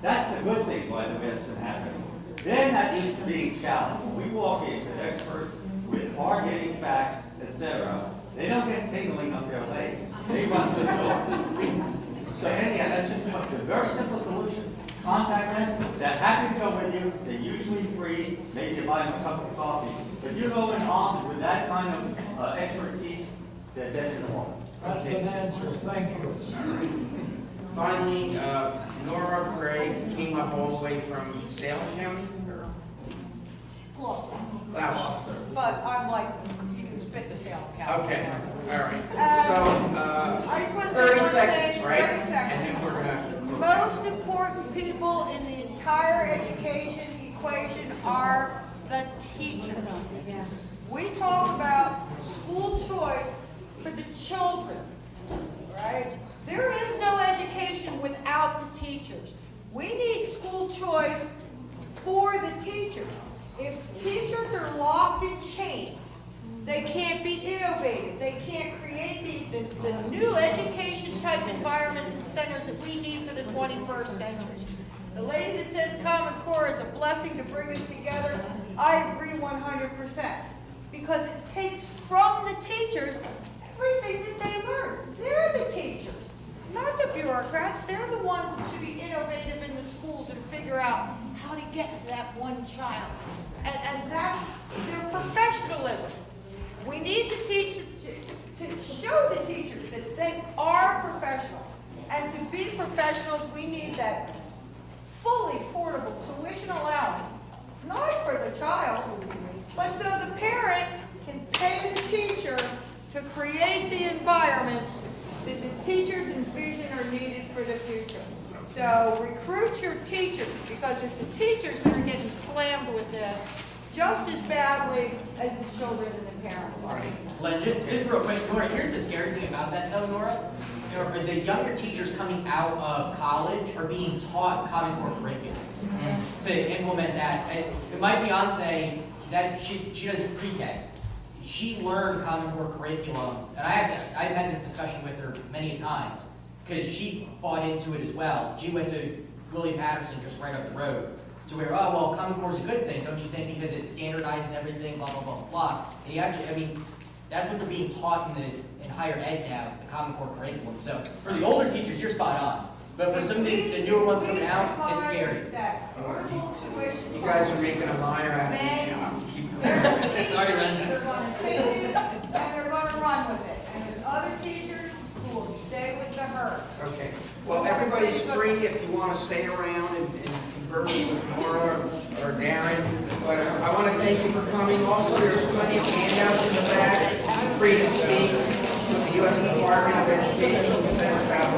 That's the good thing, by the way, that's been happening. They're not used to being challenged. When we walk in with experts, with hard-hitting facts, etc., they don't get tingling up their leg. They run to the door. So anyhow, that's just a very simple solution. Contact them. They're happy to go with you. They're usually free. Maybe you buy them a cup of coffee. But you go in armed with that kind of expertise, they're dead in the water. That's an answer, thank you. Finally, Nora Gray came up all the way from Salem County? Gloucester. But I'm like, you can spit the Salem County. Okay, all right. So, 30 seconds, right? 30 seconds. And then we're gonna. Most important people in the entire education equation are the teachers. We talk about school choice for the children, right? There is no education without the teachers. We need school choice for the teachers. If teachers are locked in chains, they can't be innovative. They can't create the new education type environments and centers that we need for the 21st century. The lady that says Common Core is a blessing to bring us together, I agree 100%. Because it takes from the teachers everything that they learn. They're the teachers, not the bureaucrats. They're the ones that should be innovative in the schools and figure out how to get to that one child. And that's their professionalism. We need to teach, to show the teachers that they are professionals. And to be professionals, we need that fully portable tuition allowance, not for the child, but so the parent can pay the teacher to create the environments that the teachers envision are needed for the future. So recruit your teachers, because it's the teachers that are getting slammed with this just as badly as the children and the parents are. Len, just real quick, Nora, here's the scary thing about that though, Nora. The younger teachers coming out of college are being taught Common Core curriculum to implement that. And my fiance, that she does pre-K. She learned Common Core curriculum, and I've had this discussion with her many times, because she bought into it as well. She went to Willie Patterson just right up the road, to where, oh, well, Common Core is a good thing, don't you think, because it standardizes everything, blah, blah, blah, blah. And you actually, I mean, that's what they're being taught in higher ed now, is the Common Core curriculum. So for the older teachers, you're spot on. But for some of the newer ones coming out, it's scary. You guys are making a liar out of me now. Sorry, Len. They're going to take it, and they're going to run with it. And there's other teachers who will stay with the herd. Okay. Well, everybody's free if you want to stay around and converse with Nora or Daryn. But I want to thank you for coming. Also, there's plenty of handouts in the back. Free to speak with the U.S. Department of Education says about